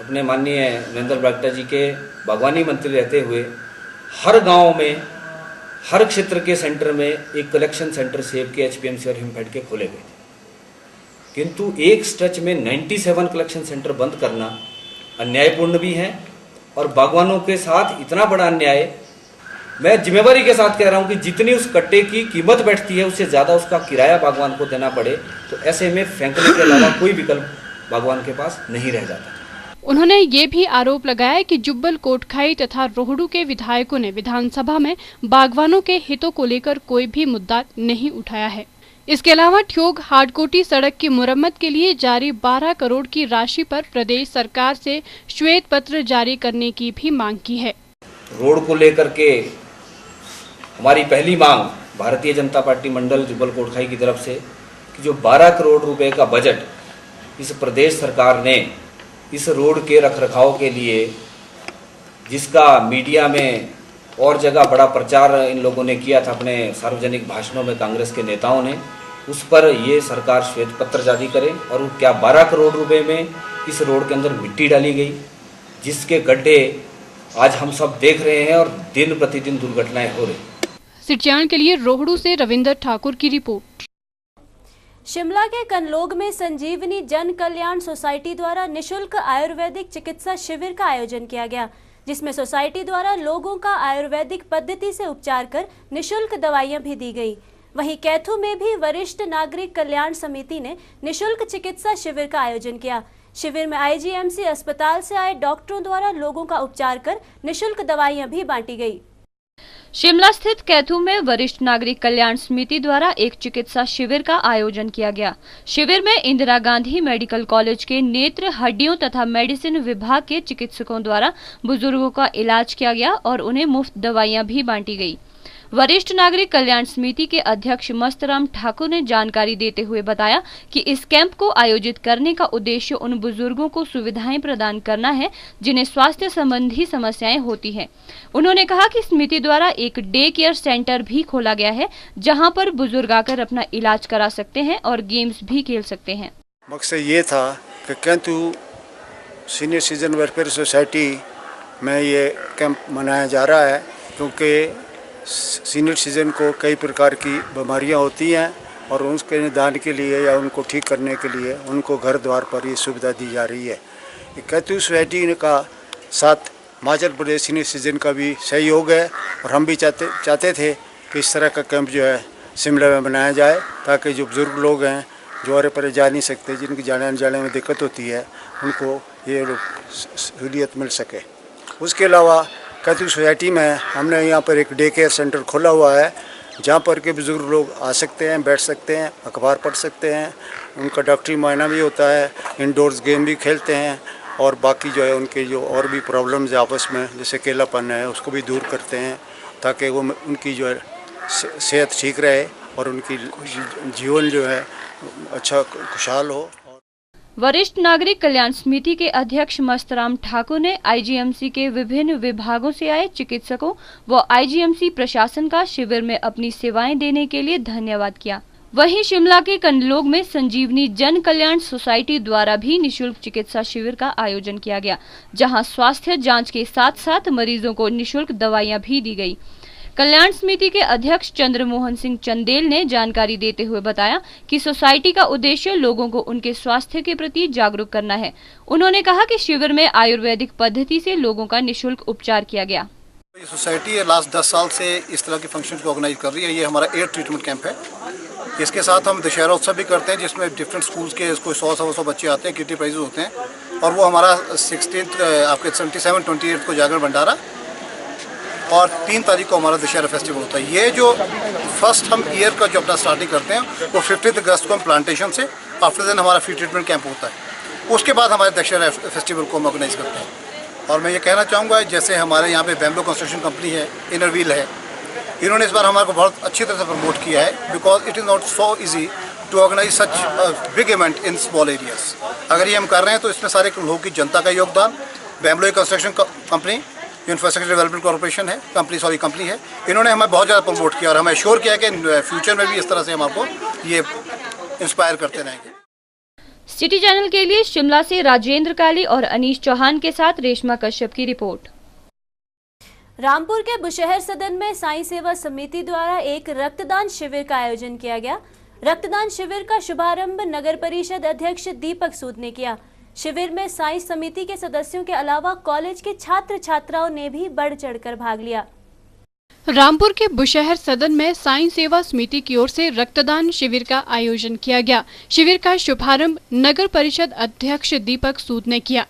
अपने माननीय नरेंद्र बरागटा जी के बागवानी मंत्री रहते हुए हर गाँव में, हर क्षेत्र के सेंटर में एक कलेक्शन सेंटर सेब के, HPMC और हिमफेड के खोले गए थे, किंतु एक स्ट्रेच में 97 कलेक्शन सेंटर बंद करना अन्यायपूर्ण भी है और बागवानों के साथ इतना बड़ा अन्याय। मैं जिम्मेवारी के साथ कह रहा हूं कि जितनी उस कट्टे की कीमत बैठती है उससे ज़्यादा उसका किराया बागवान को देना पड़े, तो ऐसे में फेंकने के अलावा कोई विकल्प बागवान के पास नहीं रह जाता। उन्होंने ये भी आरोप लगाया कि जुब्बल कोटखाई तथा रोहड़ू के विधायकों ने विधानसभा में बागवानों के हितों को लेकर कोई भी मुद्दा नहीं उठाया है। इसके अलावा ठियोग हाटकोटी सड़क की मुरम्मत के लिए जारी 12 करोड़ की राशि पर प्रदेश सरकार से श्वेत पत्र जारी करने की भी मांग की है। रोड को लेकर के हमारी पहली मांग भारतीय जनता पार्टी मंडल जुब्बल कोटखाई की तरफ से कि जो 12 करोड़ रुपए का बजट इस प्रदेश सरकार ने इस रोड के रखरखाव के लिए, जिसका मीडिया में और जगह बड़ा प्रचार इन लोगों ने किया था अपने सार्वजनिक भाषणों में, कांग्रेस के नेताओं ने, उस पर ये सरकार श्वेत पत्र जारी करे। और क्या 12 करोड़ रुपए में इस रोड के अंदर मिट्टी डाली गई, जिसके गड्ढे आज हम सब देख रहे हैं और दिन प्रतिदिन दुर्घटनाएं हो रही। सिटी चैनल के लिए रोहड़ू से रविंदर ठाकुर की रिपोर्ट। शिमला के कनलोग में संजीवनी जन कल्याण सोसाइटी द्वारा निशुल्क आयुर्वेदिक चिकित्सा शिविर का आयोजन किया गया, जिसमें सोसाइटी द्वारा लोगों का आयुर्वेदिक पद्धति से उपचार कर निशुल्क दवाइयां भी दी गई। वहीं कैथू में भी वरिष्ठ नागरिक कल्याण समिति ने निशुल्क चिकित्सा शिविर का आयोजन किया। शिविर में IGMC अस्पताल से आए डॉक्टरों द्वारा लोगों का उपचार कर निशुल्क दवाइयां भी बांटी गई। शिमला स्थित कैथू में वरिष्ठ नागरिक कल्याण समिति द्वारा एक चिकित्सा शिविर का आयोजन किया गया। शिविर में इंदिरा गांधी मेडिकल कॉलेज के नेत्र, हड्डियों तथा मेडिसिन विभाग के चिकित्सकों द्वारा बुजुर्गों का इलाज किया गया और उन्हें मुफ्त दवाइयां भी बांटी गई। वरिष्ठ नागरिक कल्याण समिति के अध्यक्ष मस्तराम ठाकुर ने जानकारी देते हुए बताया कि इस कैंप को आयोजित करने का उद्देश्य उन बुजुर्गों को सुविधाएं प्रदान करना है जिन्हें स्वास्थ्य संबंधी समस्याएं होती हैं। उन्होंने कहा कि समिति द्वारा एक डे केयर सेंटर भी खोला गया है जहां पर बुजुर्ग आकर अपना इलाज करा सकते हैं और गेम्स भी खेल सकते हैं। मकसद ये था कि Kaithu senior citizen welfare society में ये कैंप मनाया जा रहा है, क्योंकि सीनियर सिटीजन को कई प्रकार की बीमारियां होती हैं और उसके निदान के लिए या उनको ठीक करने के लिए उनको घर द्वार पर ये सुविधा दी जा रही है। कैथू सोसाइटी का साथ हिमाचल प्रदेश सीनियर सिटीजन का भी सहयोग है और हम भी चाहते थे कि इस तरह का कैंप जो है शिमला में बनाया जाए, ताकि जो बुज़ुर्ग लोग हैं जो अरे परे जा नहीं सकते, जिनकी जाने में दिक्कत होती है, उनको ये सहूलियत मिल सके। उसके अलावा कैथू सोसाइटी में हमने यहाँ पर एक डे केयर सेंटर खोला हुआ है जहाँ पर के बुज़ुर्ग लोग आ सकते हैं, बैठ सकते हैं, अखबार पढ़ सकते हैं, उनका डॉक्टरी मुआयना भी होता है, इंडोर्स गेम भी खेलते हैं और बाकी जो है उनके जो और भी प्रॉब्लम्स है आपस में, जैसे अकेलापन है, उसको भी दूर करते हैं ताकि वो उनकी जो है सेहत ठीक रहे और उनकी जीवन जो है अच्छा खुशहाल हो। वरिष्ठ नागरिक कल्याण समिति के अध्यक्ष मस्तराम ठाकुर ने आईजीएमसी के विभिन्न विभागों से आए चिकित्सकों व आईजीएमसी प्रशासन का शिविर में अपनी सेवाएं देने के लिए धन्यवाद किया। वहीं शिमला के कंडलोग में संजीवनी जन कल्याण सोसाइटी द्वारा भी निशुल्क चिकित्सा शिविर का आयोजन किया गया, जहां स्वास्थ्य जांच के साथ साथ मरीजों को निशुल्क दवाइयां भी दी गई। कल्याण समिति के अध्यक्ष चंद्रमोहन सिंह चंदेल ने जानकारी देते हुए बताया कि सोसाइटी का उद्देश्य लोगों को उनके स्वास्थ्य के प्रति जागरूक करना है। उन्होंने कहा कि शिविर में आयुर्वेदिक पद्धति से लोगों का निशुल्क उपचार किया गया। ये सोसाइटी लास्ट 10 साल से इस तरह के फंक्शन को ऑर्गेनाइज कर रही है। ये हमारा एयर ट्रीटमेंट कैंप है। इसके साथ हम दशहरा उत्सव भी करते हैं, जिसमें डिफरेंट स्कूल्स के कोई 100 बच्चे आते हैं, किटी प्राइजेस होते हैं। और वो हमारा 16 आपके 77, 28 को जागर भंडारा और 3 तारीख को हमारा दशहरा फेस्टिवल होता है। ये जो फर्स्ट हम ईयर का जो अपना स्टार्टिंग करते हैं वो 15 अगस्त को हम प्लांटेशन से, आफ्टर देन हमारा फ्री ट्रीटमेंट कैंप होता है। उसके बाद हमारे दशहरा फेस्टिवल को हम ऑर्गेनाइज करते हैं। और मैं ये कहना चाहूँगा, जैसे हमारे यहाँ पे बैम्बू कंस्ट्रक्शन कंपनी है, इनर व्हील है, इन्होंने इस बार हमारे को बहुत अच्छी तरह से प्रमोट किया है, because it is not so easy to organise such big event in small areas. अगर ये हम कर रहे हैं तो इसमें सारे लोगों की जनता का योगदान, bamboo construction company, infrastructure development corporation है, कंपनी है, इन्होंने हमें बहुत ज़्यादा प्रमोट किया और हमें श्योर किया कि फ्यूचर में भी इस तरह से हम आपको ये इंस्पायर करते रहेंगे। सिटी चैनल के लिए शिमला से राजेंद्र काली और अनीश चौहान के साथ रेशमा कश्यप की रिपोर्ट। रामपुर के बुशहर सदन में साईं सेवा समिति द्वारा एक रक्तदान शिविर का आयोजन किया गया। रक्तदान शिविर का शुभारंभ नगर परिषद अध्यक्ष दीपक सूद ने किया। शिविर में साईं समिति के सदस्यों के अलावा कॉलेज के छात्र छात्राओं ने भी बढ़ चढ़कर भाग लिया। रामपुर के बुशहर सदन में साईं सेवा समिति की ओर से रक्तदान शिविर का आयोजन किया गया। शिविर का शुभारंभ नगर परिषद अध्यक्ष दीपक सूद ने किया।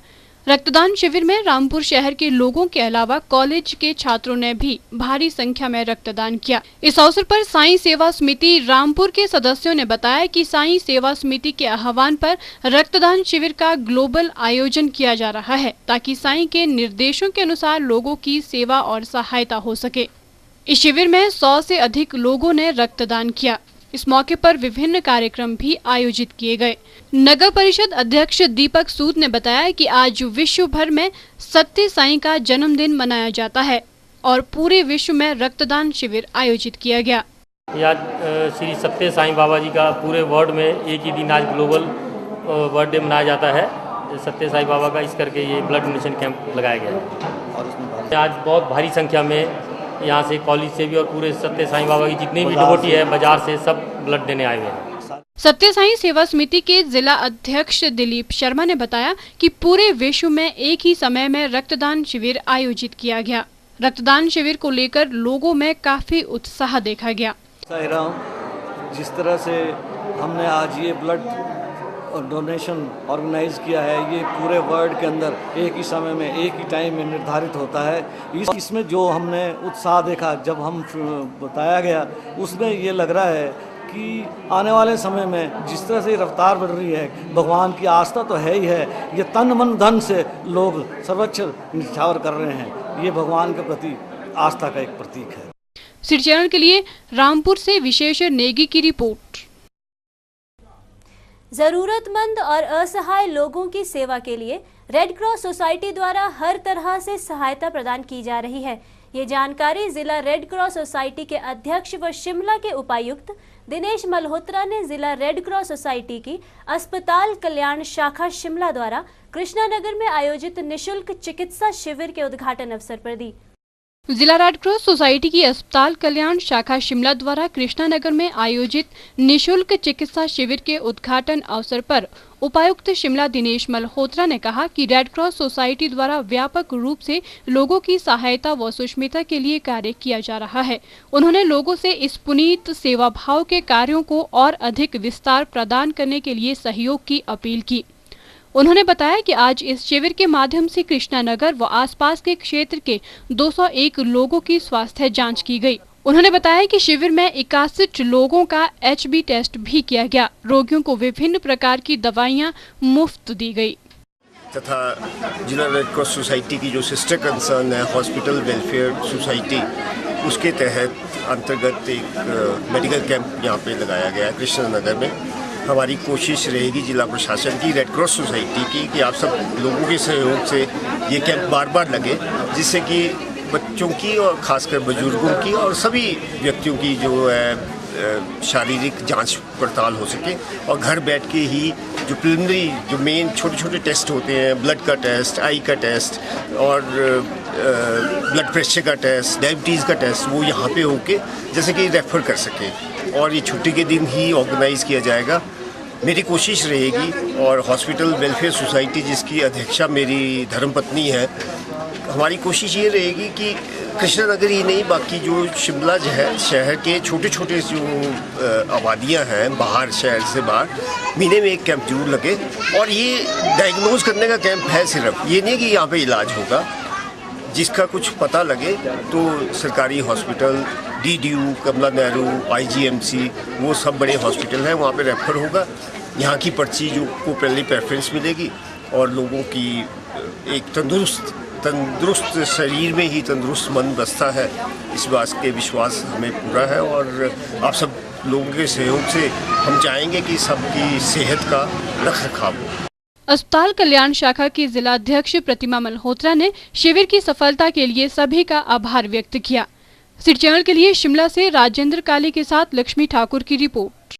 रक्तदान शिविर में रामपुर शहर के लोगों के अलावा कॉलेज के छात्रों ने भी भारी संख्या में रक्तदान किया। इस अवसर पर साईं सेवा समिति रामपुर के सदस्यों ने बताया कि साईं सेवा समिति के आह्वान पर रक्तदान शिविर का ग्लोबल आयोजन किया जा रहा है, ताकि साईं के निर्देशों के अनुसार लोगों की सेवा और सहायता हो सके। इस शिविर में 100 से अधिक लोगों ने रक्तदान किया। इस मौके पर विभिन्न कार्यक्रम भी आयोजित किए गए। नगर परिषद अध्यक्ष दीपक सूद ने बताया कि आज विश्व भर में सत्य साईं का जन्मदिन मनाया जाता है और पूरे विश्व में रक्तदान शिविर आयोजित किया गया। आज श्री सत्य साईं बाबा जी का पूरे वर्ल्ड में एक ही दिन आज ग्लोबल बर्थडे मनाया जाता है सत्य साईं बाबा का, इस करके ये ब्लड डोनेशन कैंप लगाया गया है। और आज बहुत भारी संख्या में यहाँ से कॉलेज से भी और पूरे सत्य साईं बाबा की जितनी भी डिवोटी है बाजार से सब ब्लड देने आए हुए हैं। सत्य साईं सेवा समिति के जिला अध्यक्ष दिलीप शर्मा ने बताया कि पूरे विश्व में एक ही समय में रक्तदान शिविर आयोजित किया गया। रक्तदान शिविर को लेकर लोगों में काफी उत्साह देखा गया। जिस तरह से हमने आज ये ब्लड डोनेशन ऑर्गेनाइज किया है। ये पूरे वर्ल्ड के अंदर एक ही समय में एक ही टाइम में निर्धारित होता है। इसमें जो हमने उत्साह देखा जब हम बताया गया, उसमें ये लग रहा है कि आने वाले समय में जिस तरह से रफ्तार बढ़ रही है, भगवान की आस्था तो है ही है, ये तन मन धन से लोग सर्वोच्च निछावर कर रहे हैं। ये भगवान के प्रति आस्था का एक प्रतीक है। सिटी चैनल के लिए रामपुर से विशेष नेगी की रिपोर्ट। जरूरतमंद और असहाय लोगों की सेवा के लिए रेड क्रॉस सोसाइटी द्वारा हर तरह से सहायता प्रदान की जा रही है। ये जानकारी जिला रेड क्रॉस सोसाइटी के अध्यक्ष व शिमला के उपायुक्त दिनेश मल्होत्रा ने जिला रेड क्रॉस सोसाइटी की अस्पताल कल्याण शाखा शिमला द्वारा कृष्णानगर में आयोजित निशुल्क चिकित्सा शिविर के उद्घाटन अवसर पर दी। जिला रेड क्रॉस सोसाइटी की अस्पताल कल्याण शाखा शिमला द्वारा कृष्णानगर में आयोजित निशुल्क चिकित्सा शिविर के उद्घाटन अवसर पर उपायुक्त शिमला दिनेश मल्होत्रा ने कहा कि रेड क्रॉस सोसाइटी द्वारा व्यापक रूप से लोगों की सहायता व सुष्मिता के लिए कार्य किया जा रहा है। उन्होंने लोगों से इस पुनीत सेवा भाव के कार्यों को और अधिक विस्तार प्रदान करने के लिए सहयोग की अपील की। उन्होंने बताया कि आज इस शिविर के माध्यम से कृष्णानगर व आसपास के क्षेत्र के 201 लोगों की स्वास्थ्य जांच की गई। उन्होंने बताया कि शिविर में 61 लोगों का HB टेस्ट भी किया गया। रोगियों को विभिन्न प्रकार की दवाइयां मुफ्त दी गई। तथा जिला रेड क्रॉस सोसाइटी की जो सिस्टर कंसर्न है हॉस्पिटल वेलफेयर सोसाइटी, उसके तहत अंतर्गत एक मेडिकल कैंप यहाँ पे लगाया गया है कृष्णानगर में। हमारी कोशिश रहेगी जिला प्रशासन की, रेड क्रॉस सोसाइटी की, कि आप सब लोगों के सहयोग से ये कैंप बार बार लगे, जिससे कि बच्चों की और खासकर बुजुर्गों की और सभी व्यक्तियों की जो है शारीरिक जांच पड़ताल हो सके और घर बैठ के ही जो प्रिलिमिनरी जो मेन छोटे छोटे टेस्ट होते हैं, ब्लड का टेस्ट, आई का टेस्ट और ब्लड प्रेशर का टेस्ट, डायबिटीज़ का टेस्ट, वो यहाँ पे होके जैसे कि रेफ़र कर सकें। और ये छुट्टी के दिन ही ऑर्गेनाइज़ किया जाएगा। मेरी कोशिश रहेगी और हॉस्पिटल वेलफेयर सोसाइटी जिसकी अध्यक्षा मेरी धर्मपत्नी है, हमारी कोशिश ये रहेगी कि कृष्णानगर ही नहीं बाकी जो शिमला शहर के छोटे छोटे जो आबादियां हैं बाहर शहर से बाहर, महीने में एक कैंप जरूर लगे। और ये डायग्नोज करने का कैंप है सिर्फ, ये नहीं कि यहाँ पे इलाज होगा। जिसका कुछ पता लगे तो सरकारी हॉस्पिटल, DDU, कमला नेहरू, IGMC, वो सब बड़े हॉस्पिटल हैं, वहाँ पे रेफर होगा। यहाँ की पर्ची जो को पहले प्रेफरेंस मिलेगी और लोगों की एक तंदुरुस्त शरीर में ही तंदुरुस्त मन बसता है, इस बात के विश्वास हमें पूरा है। और आप सब लोगों के सहयोग से हम चाहेंगे कि सबकी सेहत का रखरखाव हो। अस्पताल कल्याण शाखा की जिला अध्यक्ष प्रतिमा मल्होत्रा ने शिविर की सफलता के लिए सभी का आभार व्यक्त किया। सिटी चैनल के लिए शिमला से राजेंद्र काली के साथ लक्ष्मी ठाकुर की रिपोर्ट।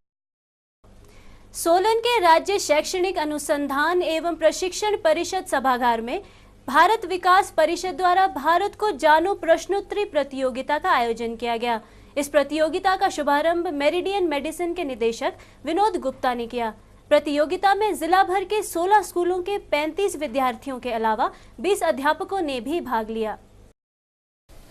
सोलन के राज्य शैक्षणिक अनुसंधान एवं प्रशिक्षण परिषद सभागार में भारत विकास परिषद द्वारा भारत को जानो प्रश्नोत्तरी प्रतियोगिता का आयोजन किया गया। इस प्रतियोगिता का शुभारंभ मेरिडियन मेडिसिन के निदेशक विनोद गुप्ता ने किया। प्रतियोगिता में जिला भर के 16 स्कूलों के 35 विद्यार्थियों के अलावा 20 अध्यापकों ने भी भाग लिया।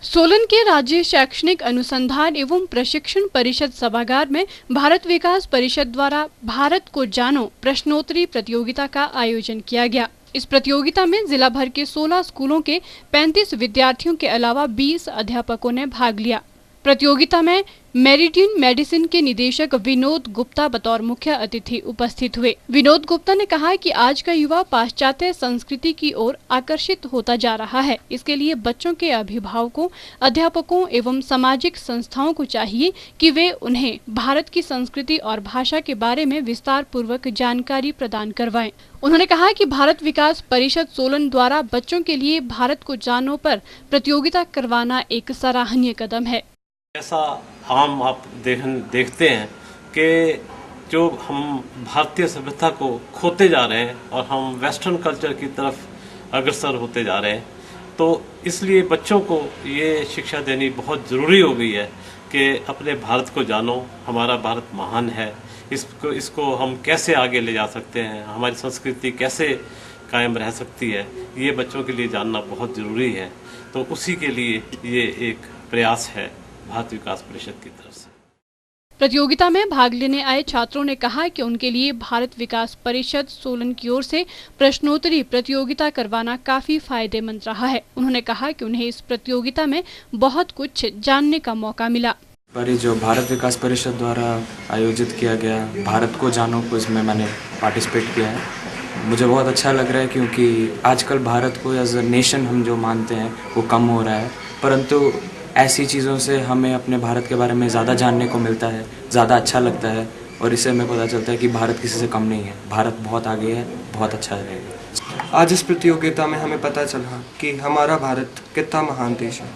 सोलन के राज्य शैक्षणिक अनुसंधान एवं प्रशिक्षण परिषद सभागार में भारत विकास परिषद द्वारा भारत को जानो प्रश्नोत्तरी प्रतियोगिता का आयोजन किया गया। इस प्रतियोगिता में जिला भर के 16 स्कूलों के 35 विद्यार्थियों के अलावा 20 अध्यापकों ने भाग लिया। प्रतियोगिता में मेरिडियन मेडिसिन के निदेशक विनोद गुप्ता बतौर मुख्य अतिथि उपस्थित हुए। विनोद गुप्ता ने कहा कि आज का युवा पाश्चात्य संस्कृति की ओर आकर्षित होता जा रहा है। इसके लिए बच्चों के अभिभावकों, अध्यापकों एवं सामाजिक संस्थाओं को चाहिए कि वे उन्हें भारत की संस्कृति और भाषा के बारे में विस्तार पूर्वक जानकारी प्रदान करवाएं। उन्होंने कहा कि भारत विकास परिषद सोलन द्वारा बच्चों के लिए भारत को जानो पर प्रतियोगिता करवाना एक सराहनीय कदम है। ऐसा आम आप देखते हैं कि जो हम भारतीय सभ्यता को खोते जा रहे हैं और हम वेस्टर्न कल्चर की तरफ अग्रसर होते जा रहे हैं, तो इसलिए बच्चों को ये शिक्षा देनी बहुत ज़रूरी हो गई है कि अपने भारत को जानो, हमारा भारत महान है, इसको हम कैसे आगे ले जा सकते हैं, हमारी संस्कृति कैसे कायम रह सकती है, ये बच्चों के लिए जानना बहुत ज़रूरी है। तो उसी के लिए ये एक प्रयास है भारत विकास परिषद की तरफ से। प्रतियोगिता में भाग लेने आए छात्रों ने कहा कि उनके लिए भारत विकास परिषद सोलन की ओर से प्रश्नोत्तरी प्रतियोगिता करवाना काफी फायदेमंद रहा है। उन्होंने कहा कि उन्हें इस प्रतियोगिता में बहुत कुछ जानने का मौका मिला। पर ये जो भारत विकास परिषद द्वारा आयोजित किया गया भारत को जानो को, इसमें मैंने पार्टिसिपेट किया है। मुझे बहुत अच्छा लग रहा है क्योंकि आजकल भारत को एज अ नेशन हम जो मानते हैं वो कम हो रहा है, परंतु ऐसी चीज़ों से हमें अपने भारत के बारे में ज़्यादा जानने को मिलता है, ज़्यादा अच्छा लगता है और इससे हमें पता चलता है कि भारत किसी से कम नहीं है, भारत बहुत आगे है, बहुत अच्छा रहेगा। आज इस प्रतियोगिता में हमें पता चला कि हमारा भारत कितना महान देश है।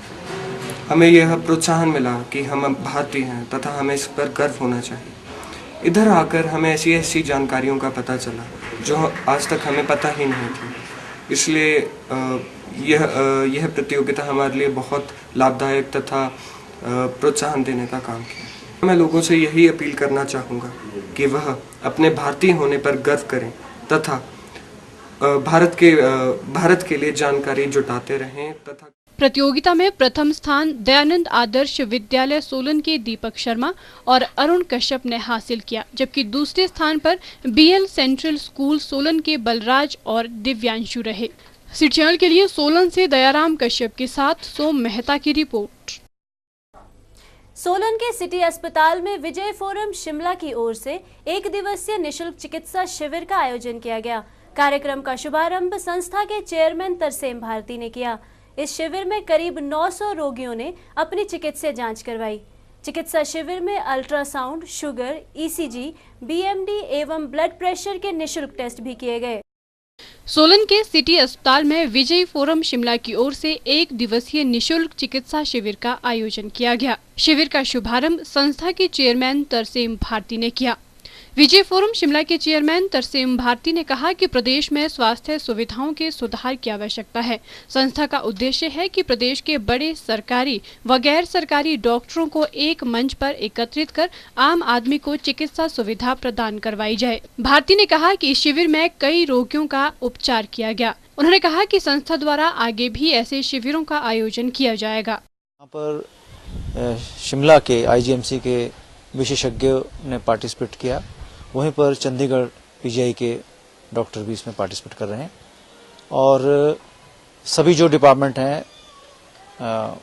हमें यह प्रोत्साहन मिला कि हम भारतीय हैं तथा हमें इस पर गर्व होना चाहिए। इधर आकर हमें ऐसी ऐसी जानकारियों का पता चला जो आज तक हमें पता ही नहीं थी, इसलिए यह प्रतियोगिता हमारे लिए बहुत लाभदायक तथा प्रोत्साहन देने का काम किया। मैं लोगों से यही अपील करना चाहूँगा कि वह अपने भारतीय होने पर गर्व करें तथा भारत के लिए जानकारी जुटाते रहें। तथा प्रतियोगिता में प्रथम स्थान दयानंद आदर्श विद्यालय सोलन के दीपक शर्मा और अरुण कश्यप ने हासिल किया, जबकि दूसरे स्थान पर बीएल सेंट्रल स्कूल सोलन के बलराज और दिव्यांशु रहे। सिटी चैनल के लिए सोलन से दयाराम कश्यप के साथ सोम मेहता की रिपोर्ट। सोलन के सिटी अस्पताल में विजय फोरम शिमला की ओर से एक दिवसीय निशुल्क चिकित्सा शिविर का आयोजन किया गया। कार्यक्रम का शुभारंभ संस्था के चेयरमैन तरसेम भारती ने किया। इस शिविर में करीब 900 रोगियों ने अपनी चिकित्सा जांच करवाई। चिकित्सा शिविर में अल्ट्रासाउंड, शुगर, ईसीजी, बीएमडी एवं ब्लड प्रेशर के निशुल्क टेस्ट भी किए गए। सोलन के सिटी अस्पताल में विजय फोरम शिमला की ओर से एक दिवसीय निशुल्क चिकित्सा शिविर का आयोजन किया गया। शिविर का शुभारंभ संस्था के चेयरमैन तरसेम भारती ने किया। विजय फोरम शिमला के चेयरमैन तरसेम भारती ने कहा कि प्रदेश में स्वास्थ्य सुविधाओं के सुधार की आवश्यकता है। संस्था का उद्देश्य है कि प्रदेश के बड़े सरकारी व गैर सरकारी डॉक्टरों को एक मंच पर एकत्रित कर आम आदमी को चिकित्सा सुविधा प्रदान करवाई जाए। भारती ने कहा कि इस शिविर में कई रोगियों का उपचार किया गया। उन्होंने कहा कि संस्था द्वारा आगे भी ऐसे शिविरों का आयोजन किया जाएगा। यहाँ पर शिमला के आईजीएमसी के विशेषज्ञों ने पार्टिसिपेट किया, वहीं पर चंडीगढ़ पीजीआई के डॉक्टर भी इसमें पार्टिसिपेट कर रहे हैं और सभी जो डिपार्टमेंट हैं,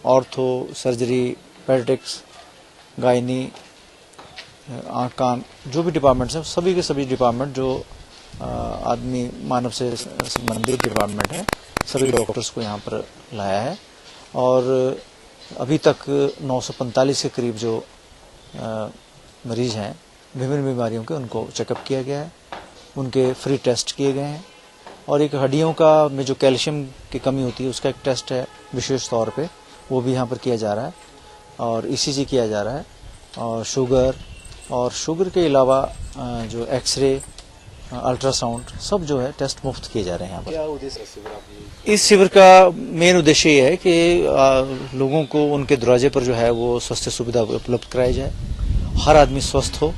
ऑर्थो, सर्जरी, पेडियाट्रिक्स, गायनी, आँख कान, जो भी डिपार्टमेंट्स हैं, सभी के सभी डिपार्टमेंट जो आदमी मानव से संबंधित डिपार्टमेंट है, सभी डॉक्टर्स को यहाँ पर लाया है और अभी तक 945 के करीब जो मरीज हैं विभिन्न बीमारियों के, उनको चेकअप किया गया है, उनके फ्री टेस्ट किए गए हैं और एक हड्डियों का में जो कैल्शियम की कमी होती है उसका एक टेस्ट है विशेष तौर पे, वो भी यहाँ पर किया जा रहा है और ईसीजी किया जा रहा है और शुगर के अलावा जो एक्सरे, अल्ट्रासाउंड, सब जो है टेस्ट मुफ्त किए जा रहे हैं यहाँ पर। क्या उद्देश्य इस शिविर का मेन उद्देश्य ये है कि लोगों को उनके दरवाजे पर जो है वो स्वास्थ्य सुविधा उपलब्ध कराई जाए, हर आदमी स्वस्थ हो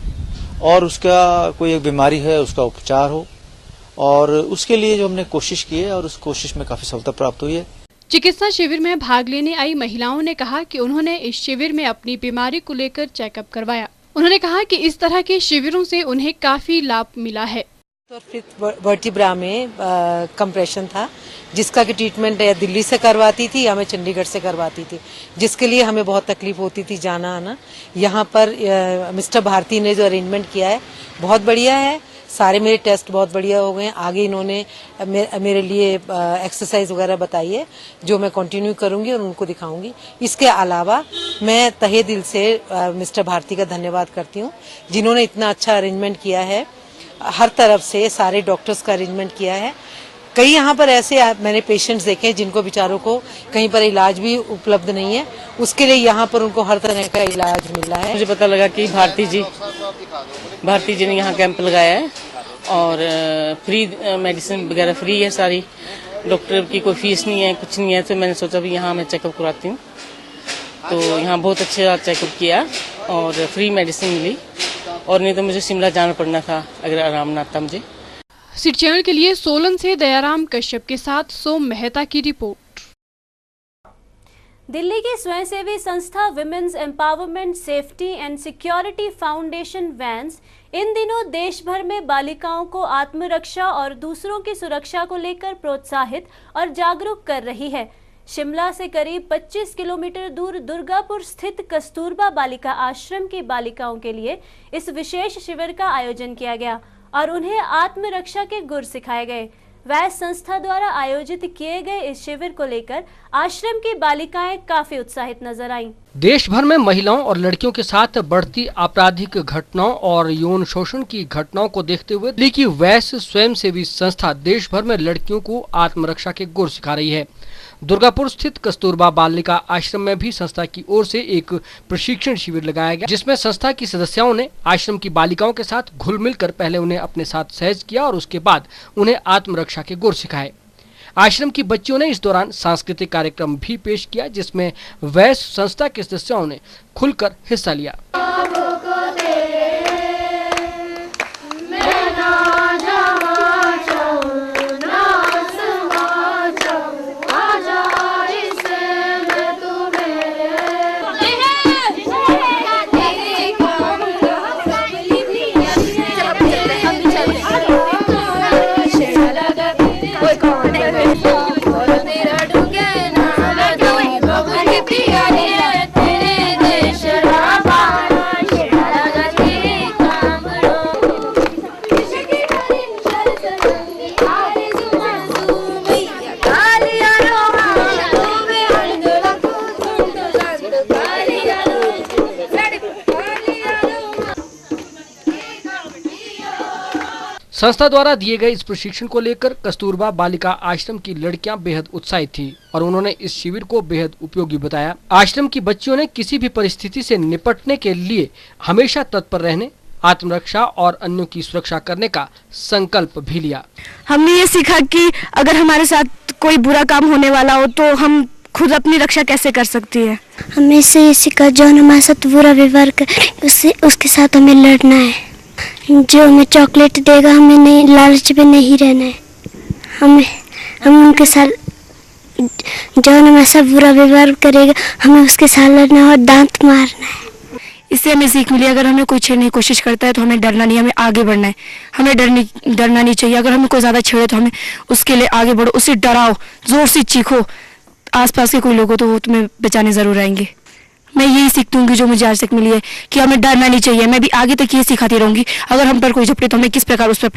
और उसका कोई एक बीमारी है उसका उपचार हो, और उसके लिए जो हमने कोशिश की है और उस कोशिश में काफी सफलता प्राप्त हुई है। चिकित्सा शिविर में भाग लेने आई महिलाओं ने कहा कि उन्होंने इस शिविर में अपनी बीमारी को लेकर चेकअप करवाया। उन्होंने कहा कि इस तरह के शिविरों से उन्हें काफी लाभ मिला है। वर्टिब्रा में कंप्रेशन था, जिसका कि ट्रीटमेंट दिल्ली से करवाती थी या मैं चंडीगढ़ से करवाती थी, जिसके लिए हमें बहुत तकलीफ होती थी जाना आना। यहाँ पर मिस्टर भारती ने जो अरेंजमेंट किया है बहुत बढ़िया है, सारे मेरे टेस्ट बहुत बढ़िया हो गए हैं। आगे इन्होंने मेरे लिए एक्सरसाइज वगैरह बताई है जो मैं कंटिन्यू करूंगी और उनको दिखाऊंगी। इसके अलावा मैं तहे दिल से मिस्टर भारती का धन्यवाद करती हूँ जिन्होंने इतना अच्छा अरेंजमेंट किया है, हर तरफ से सारे डॉक्टर्स का अरेंजमेंट किया है। कई यहाँ पर ऐसे मैंने पेशेंट्स देखे जिनको बेचारों को कहीं पर इलाज भी उपलब्ध नहीं है, उसके लिए यहाँ पर उनको हर तरह का इलाज मिल रहा है। मुझे पता लगा कि भारती जी ने यहाँ कैंप लगाया है और फ्री मेडिसिन वगैरह फ्री है सारी, डॉक्टर की कोई फीस नहीं है, कुछ नहीं है। तो मैंने सोचा भी यहाँ मैं चेकअप करवाती हूँ, तो यहाँ बहुत अच्छा चेकअप किया और फ्री मेडिसिन मिली, और नहीं तो मुझे शिमला जाना पड़ना था अगर आराम ना आता मुझे। सिटी चैनल के लिए सोलन से दयाराम कश्यप के साथ सोम मेहता की रिपोर्ट। दिल्ली की स्वयंसेवी संस्था women's empowerment safety and security foundation वैंस इन दिनों देश भर में बालिकाओं को आत्मरक्षा और दूसरों की सुरक्षा को लेकर प्रोत्साहित और जागरूक कर रही है। शिमला से करीब 25 किलोमीटर दूर दुर्गापुर स्थित कस्तूरबा बालिका आश्रम की बालिकाओं के लिए इस विशेष शिविर का आयोजन किया गया और उन्हें आत्मरक्षा के गुर सिखाए गए। वैस संस्था द्वारा आयोजित किए गए इस शिविर को लेकर आश्रम की बालिकाएं काफी उत्साहित नजर आईं। देश भर में महिलाओं और लड़कियों के साथ बढ़ती आपराधिक घटनाओं और यौन शोषण की घटनाओं को देखते हुए दिल्ली की वैस स्वयंसेवी संस्था देश भर में लड़कियों को आत्मरक्षा के गुर सिखा रही है। दुर्गापुर स्थित कस्तूरबा बालिका आश्रम में भी संस्था की ओर से एक प्रशिक्षण शिविर लगाया गया, जिसमें संस्था की सदस्यों ने आश्रम की बालिकाओं के साथ घुल मिलकर पहले उन्हें अपने साथ सहज किया और उसके बाद उन्हें आत्मरक्षा के गुर सिखाए। आश्रम की बच्चियों ने इस दौरान सांस्कृतिक कार्यक्रम भी पेश किया, जिसमें वैस संस्था के सदस्यों ने खुलकर हिस्सा लिया। संस्था द्वारा दिए गए इस प्रशिक्षण को लेकर कस्तूरबा बालिका आश्रम की लड़कियां बेहद उत्साहित थीं और उन्होंने इस शिविर को बेहद उपयोगी बताया। आश्रम की बच्चियों ने किसी भी परिस्थिति से निपटने के लिए हमेशा तत्पर रहने, आत्मरक्षा और अन्यों की सुरक्षा करने का संकल्प भी लिया। हमने ये सीखा कि अगर हमारे साथ कोई बुरा काम होने वाला हो तो हम खुद अपनी रक्षा कैसे कर सकती है। हमें इससे ये सीखा जो हमारे साथ बुरा व्यवहार करे उसके साथ हमें लड़ना है। जो हमें चॉकलेट देगा हमें नहीं, लालच में नहीं रहना है। हम उनके साथ जो हमारे साथ बुरा व्यवहार करेगा हमें उसके साथ लड़ना है और दांत मारना है। इससे हमें सीख मिली अगर हमें कोई छेड़ने की कोशिश करता है तो हमें डरना नहीं, हमें आगे बढ़ना है। हमें डरना नहीं चाहिए। अगर हमें कोई ज्यादा छेड़े तो हमें उसके लिए आगे बढ़ो, उसे डराओ, जोर से चीखो। आसपास के कोई लोग हो तो वो तुम्हें बचाने जरूर आएंगे। मैं यही सीख दूंगी जो मुझे आज तक मिली है कि हमें डरना नहीं चाहिए। मैं भी आगे तक ये सिखाती रहूंगी। अगर हम पर कोई झपटे तो हमें किस प्रकार उस पर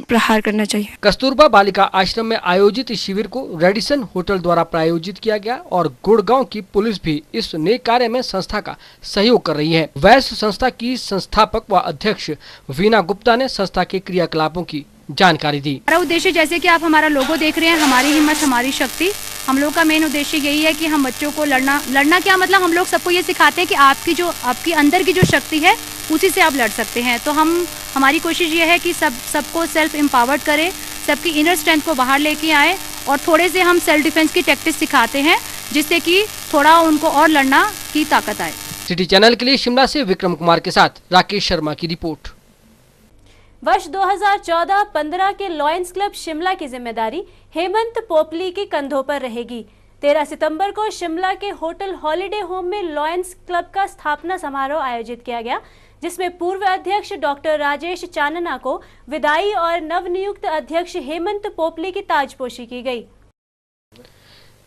प्रहार करना चाहिए। कस्तूरबा बालिका आश्रम में आयोजित इस शिविर को रेडिसन होटल द्वारा प्रायोजित किया गया और गुड़गांव की पुलिस भी इस नेक कार्य में संस्था का सहयोग कर रही है। वैस संस्था की संस्थापक व अध्यक्ष वीना गुप्ता ने संस्था के क्रियाकलापों की जानकारी दी। हमारा उद्देश्य, जैसे कि आप हमारा लोगो देख रहे हैं, हमारी हिम्मत हमारी शक्ति। हम लोग का मेन उद्देश्य यही है कि हम बच्चों को लड़ना क्या मतलब, हम लोग सबको ये सिखाते हैं कि आपकी अंदर की जो शक्ति है उसी से आप लड़ सकते हैं। तो हमारी कोशिश ये है कि सबको सेल्फ एम्पावर्ड करें, सबकी इनर स्ट्रेंथ को बाहर लेके आए और थोड़े से हम सेल्फ डिफेंस की टैक्टिक्स सिखाते हैं, जिससे कि थोड़ा उनको और लड़ना की ताकत आए। सिटी चैनल के लिए शिमला से विक्रम कुमार के साथ राकेश शर्मा की रिपोर्ट। वर्ष 2014-15 के लॉयंस क्लब शिमला की जिम्मेदारी हेमंत पोपली के कंधों पर रहेगी। 13 सितंबर को शिमला के होटल हॉलिडे होम में लॉयंस क्लब का स्थापना समारोह आयोजित किया गया, जिसमें पूर्व अध्यक्ष डॉक्टर राजेश चानना को विदाई और नवनियुक्त अध्यक्ष हेमंत पोपली की ताजपोशी की गई।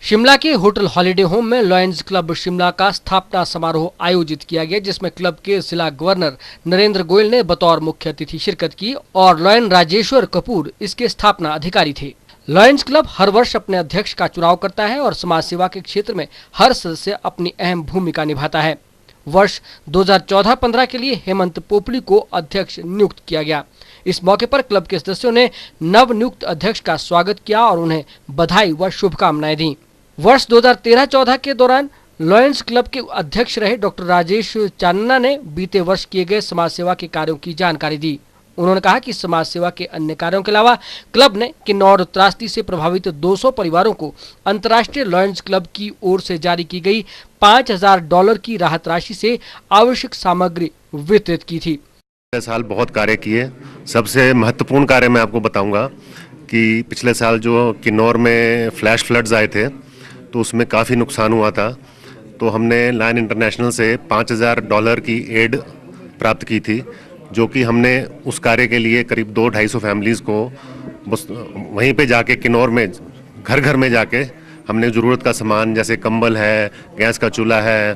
शिमला के होटल हॉलिडे होम में लॉयंस क्लब शिमला का स्थापना समारोह आयोजित किया गया, जिसमें क्लब के जिला गवर्नर नरेंद्र गोयल ने बतौर मुख्य अतिथि शिरकत की और लॉयन राजेश्वर कपूर इसके स्थापना अधिकारी थे। लॉयंस क्लब हर वर्ष अपने अध्यक्ष का चुनाव करता है और समाज सेवा के क्षेत्र में हर सदस्य अपनी अहम भूमिका निभाता है। वर्ष 2014-15 के लिए हेमंत पोपली को अध्यक्ष नियुक्त किया गया। इस मौके पर क्लब के सदस्यों ने नव नियुक्त अध्यक्ष का स्वागत किया और उन्हें बधाई व शुभकामनाएं दी। वर्ष 2013-14 के दौरान लॉयंस क्लब के अध्यक्ष रहे डॉक्टर राजेश चानना ने बीते वर्ष किए गए समाज सेवा के कार्यों की जानकारी दी। उन्होंने कहा कि समाज सेवा के अन्य कार्यों के अलावा क्लब ने किन्नौर त्रासदी से प्रभावित 200 परिवारों को अंतर्राष्ट्रीय लॉयंस क्लब की ओर से जारी की गई $5000 की राहत राशि से आवश्यक सामग्री वितरित की थी। पिछले साल बहुत कार्य किए। सबसे महत्वपूर्ण कार्य मैं आपको बताऊंगा कि पिछले साल जो किन्नौर में फ्लैश फ्लड्स आए थे तो उसमें काफ़ी नुकसान हुआ था। तो हमने लायन इंटरनेशनल से $5000 की एड प्राप्त की थी, जो कि हमने उस कार्य के लिए करीब 200-250 फैमिलीज़ को वहीं पे जाके किन्नौर में घर घर में जाके हमने ज़रूरत का सामान जैसे कंबल है, गैस का चूल्हा है,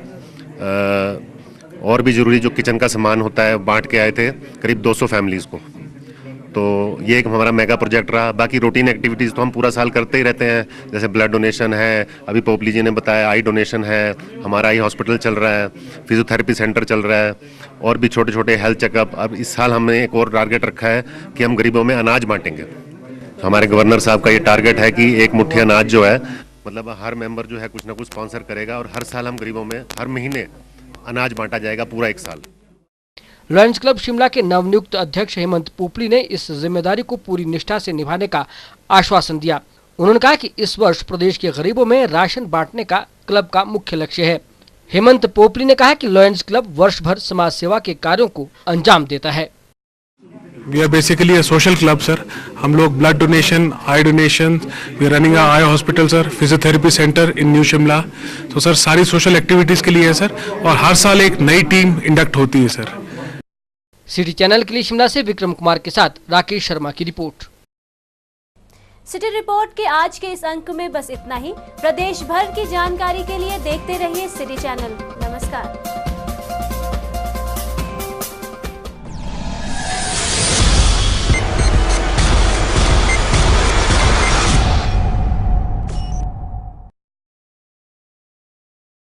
और भी ज़रूरी जो किचन का सामान होता है बांट के आए थे करीब 200 फैमिलीज़ को। तो ये एक हमारा मेगा प्रोजेक्ट रहा। बाकी रूटीन एक्टिविटीज़ तो हम पूरा साल करते ही रहते हैं, जैसे ब्लड डोनेशन है, अभी पोपली जी ने बताया आई डोनेशन है, हमारा आई हॉस्पिटल चल रहा है, फिजियोथेरेपी सेंटर चल रहा है, और भी छोटे छोटे हेल्थ चेकअप। अब इस साल हमने एक और टारगेट रखा है कि हम गरीबों में अनाज बांटेंगे। तो हमारे गवर्नर साहब का ये टारगेट है कि 1 मुट्ठी अनाज जो है, मतलब हर मेंबर जो है कुछ ना कुछ स्पॉन्सर करेगा, और हर साल हम गरीबों में हर महीने अनाज बांटा जाएगा पूरा 1 साल। लॉयंस क्लब शिमला के नवनियुक्त अध्यक्ष हेमंत पोपली ने इस जिम्मेदारी को पूरी निष्ठा से निभाने का आश्वासन दिया। उन्होंने कहा कि इस वर्ष प्रदेश के गरीबों में राशन बांटने का क्लब का मुख्य लक्ष्य है। हेमंत पोपली ने कहा कि लॉयंस क्लब वर्ष भर समाज सेवा के कार्यों को अंजाम देता है। We are basically a social club, sir. हम लोग blood donation, I donation, we are running a eye hospital sir, physiotherapy centre in new Shimla. तो सर सारी सोशल एक्टिविटीज के लिए है सर, और हर साल एक नई टीम इंडक्ट होती है सर। सिटी चैनल के लिए शिमला से विक्रम कुमार के साथ राकेश शर्मा की रिपोर्ट। सिटी रिपोर्ट के आज के इस अंक में बस इतना ही। प्रदेश भर की जानकारी के लिए देखते रहिए सिटी चैनल। नमस्कार।